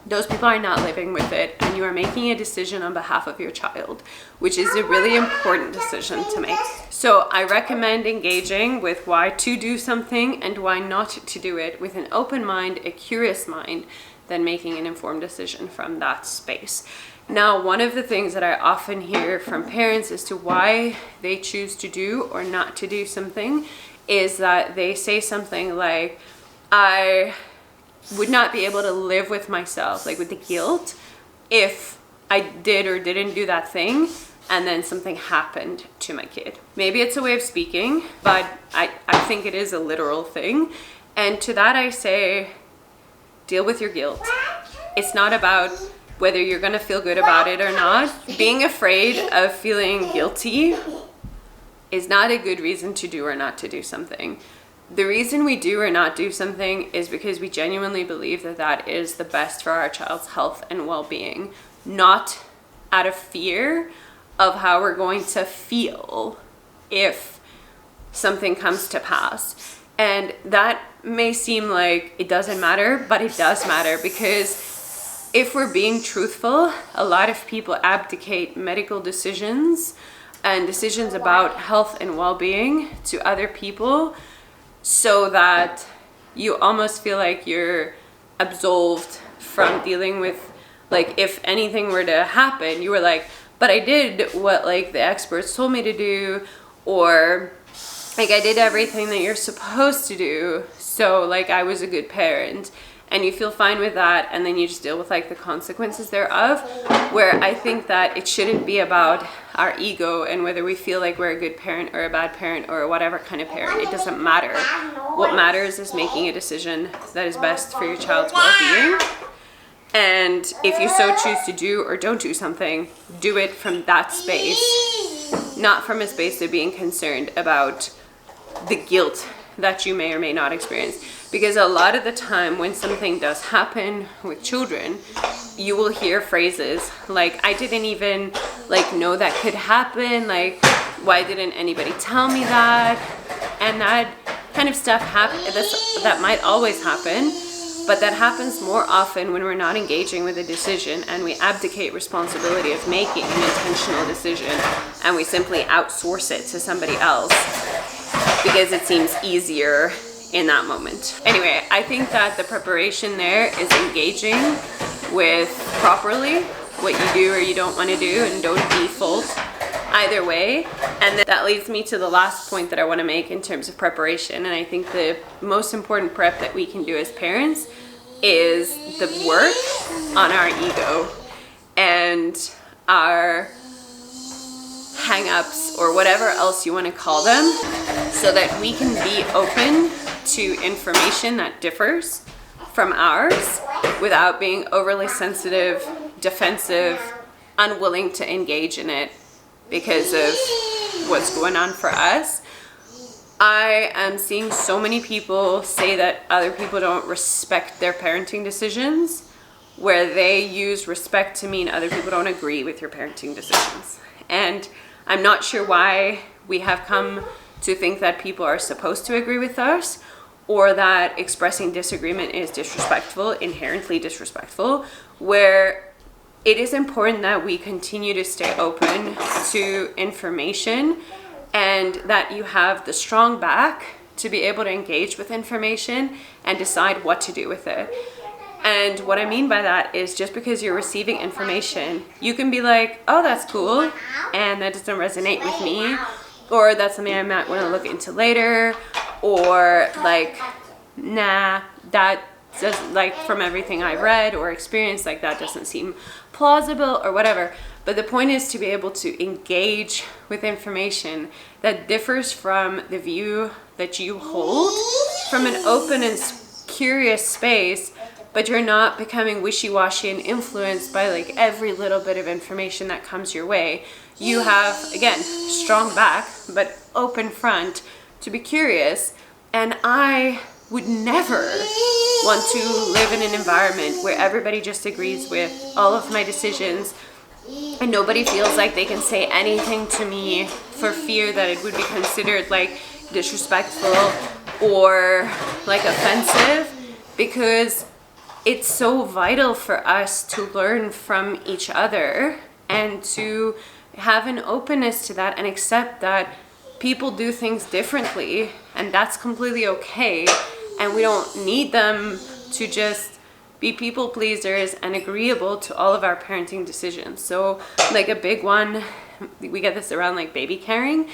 those people are not living with it, and you are making a decision on behalf of your child, which is a really important decision to make. So I recommend engaging with why to do something and why not to do it with an open mind, a curious mind, then making an informed decision from that space. Now, one of the things that I often hear from parents as to why they choose to do or not to do something is that they say something like, I would not be able to live with myself, like with the guilt, if I did or didn't do that thing and then something happened to my kid. Maybe it's a way of speaking, but I think it is a literal thing. And to that I say, deal with your guilt. It's not about whether you're gonna feel good about it or not. Being afraid of feeling guilty is not a good reason to do or not to do something. The reason we do or not do something is because we genuinely believe that that is the best for our child's health and well-being, not out of fear of how we're going to feel if something comes to pass. And that may seem like it doesn't matter, but it does matter, because if we're being truthful, a lot of people abdicate medical decisions and decisions about health and well-being to other people, so that you almost feel like you're absolved from dealing with, like, if anything were to happen, you were like, but I did what like the experts told me to do, or like I did everything that you're supposed to do, so like I was a good parent, and you feel fine with that, and then you just deal with like the consequences thereof. Where I think that it shouldn't be about our ego and whether we feel like we're a good parent or a bad parent or whatever kind of parent. It doesn't matter. What matters is making a decision that is best for your child's well-being. And if you so choose to do or don't do something, do it from that space, not from a space of being concerned about the guilt that you may or may not experience. Because a lot of the time when something does happen with children, you will hear phrases like, I didn't even like know that could happen, like, why didn't anybody tell me that? And that kind of stuff that might always happen, but that happens more often when we're not engaging with a decision and we abdicate responsibility of making an intentional decision, and we simply outsource it to somebody else because it seems easier in that moment. Anyway, I think that the preparation there is engaging with properly what you do or you don't want to do, and don't default either way. And that leads me to the last point that I want to make in terms of preparation. And I think the most important prep that we can do as parents is the work on our ego and our hang-ups, or whatever else you want to call them, so that we can be open to information that differs from ours without being overly sensitive, defensive, unwilling to engage in it because of what's going on for us. I am seeing so many people say that other people don't respect their parenting decisions, where they use respect to mean other people don't agree with your parenting decisions. And I'm not sure why we have come to think that people are supposed to agree with us, or that expressing disagreement is disrespectful, inherently disrespectful, where it is important that we continue to stay open to information, and that you have the strong back to be able to engage with information and decide what to do with it. And what I mean by that is just because you're receiving information, you can be like, oh, that's cool, and that doesn't resonate with me, or that's something I might want to look into later, or like, nah, that doesn't, like, from everything I've read or experienced, like, that doesn't seem plausible or whatever. But the point is to be able to engage with information that differs from the view that you hold from an open and curious space, but you're not becoming wishy-washy and influenced by like every little bit of information that comes your way. You have, again, strong back, but open front to be curious. And I would never want to live in an environment where everybody just agrees with all of my decisions and nobody feels like they can say anything to me for fear that it would be considered like disrespectful or like offensive, because it's so vital for us to learn from each other and to have an openness to that and accept that people do things differently, and that's completely okay. And we don't need them to just be people pleasers and agreeable to all of our parenting decisions. So like a big one, we get this around like baby carrying,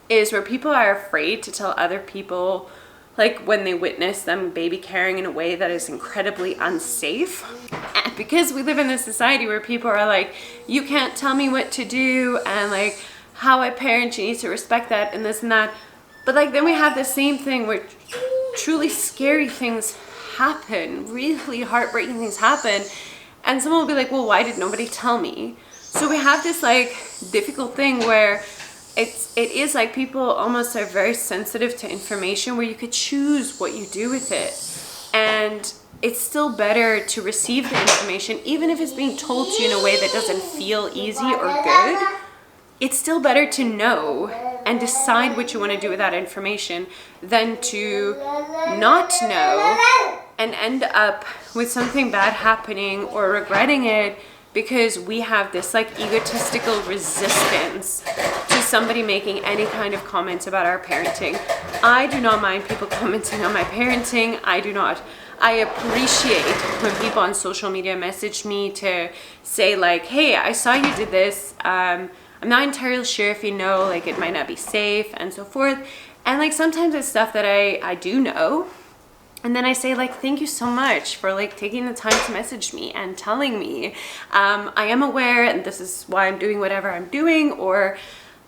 is where people are afraid to tell other people, like when they witness them baby carrying in a way that is incredibly unsafe. And because we live in this society where people are like, you can't tell me what to do, and like how I parent, you need to respect that, and this and that. But like then we have the same thing where truly scary things happen, really heartbreaking things happen, and someone will be like, well, why did nobody tell me? So we have this like difficult thing where it is like people almost are very sensitive to information where you could choose what you do with it. And it's still better to receive the information, even if it's being told to you in a way that doesn't feel easy or good. It's still better to know and decide what you want to do with that information than to not know and end up with something bad happening or regretting it because we have this like egotistical resistance to somebody making any kind of comments about our parenting. I do not mind people commenting on my parenting. I do not. I appreciate when people on social media message me to say like, hey, I saw you did this. I'm not entirely sure if you know, like it might not be safe and so forth. And like sometimes it's stuff that I do know. And then I say like, thank you so much for like taking the time to message me and telling me. I am aware and this is why I'm doing whatever I'm doing, or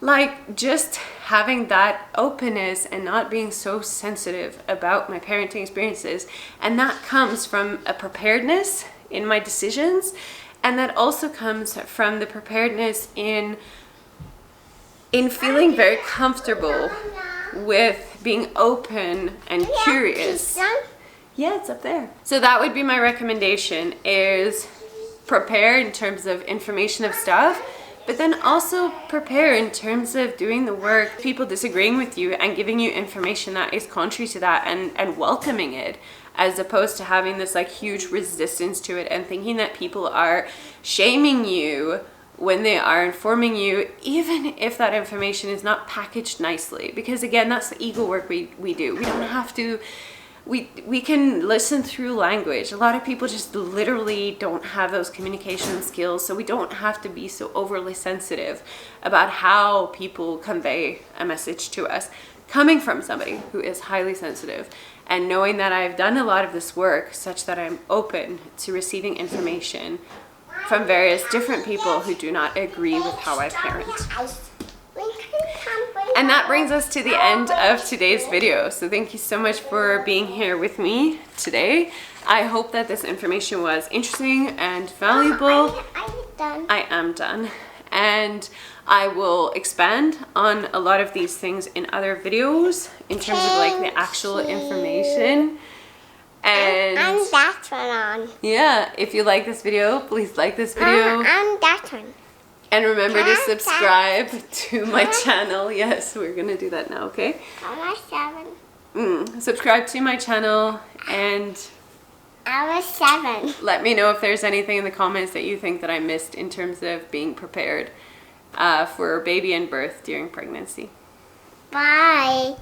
like just having that openness and not being so sensitive about my parenting experiences. And that comes from a preparedness in my decisions. And that also comes from the preparedness in feeling very comfortable with being open and curious. Yeah, it's up there. So that would be my recommendation, is prepare in terms of information of stuff, but then also prepare in terms of doing the work, people disagreeing with you and giving you information that is contrary to that, and welcoming it, as opposed to having this like huge resistance to it and thinking that people are shaming you when they are informing you, even if that information is not packaged nicely. Because again, that's the ego work we do. We don't have to, we can listen through language. A lot of people just literally don't have those communication skills, so we don't have to be so overly sensitive about how people convey a message to us, coming from somebody who is highly sensitive. And knowing that I've done a lot of this work such that I'm open to receiving information from various different people who do not agree with how I parent. And that brings us to the end of today's video. So thank you so much for being here with me today. I hope that this information was interesting and valuable. I am done. And I will expand on a lot of these things in other videos in terms of like the actual information. And that one on. Yeah, if you like this video, please like this video. And that one. And remember to subscribe to my channel. Yes, we're gonna do that now, okay? I was 7. Subscribe to my channel and I was 7. let me know if there's anything in the comments that you think that I missed in terms of being prepared for baby and birth during pregnancy. Bye.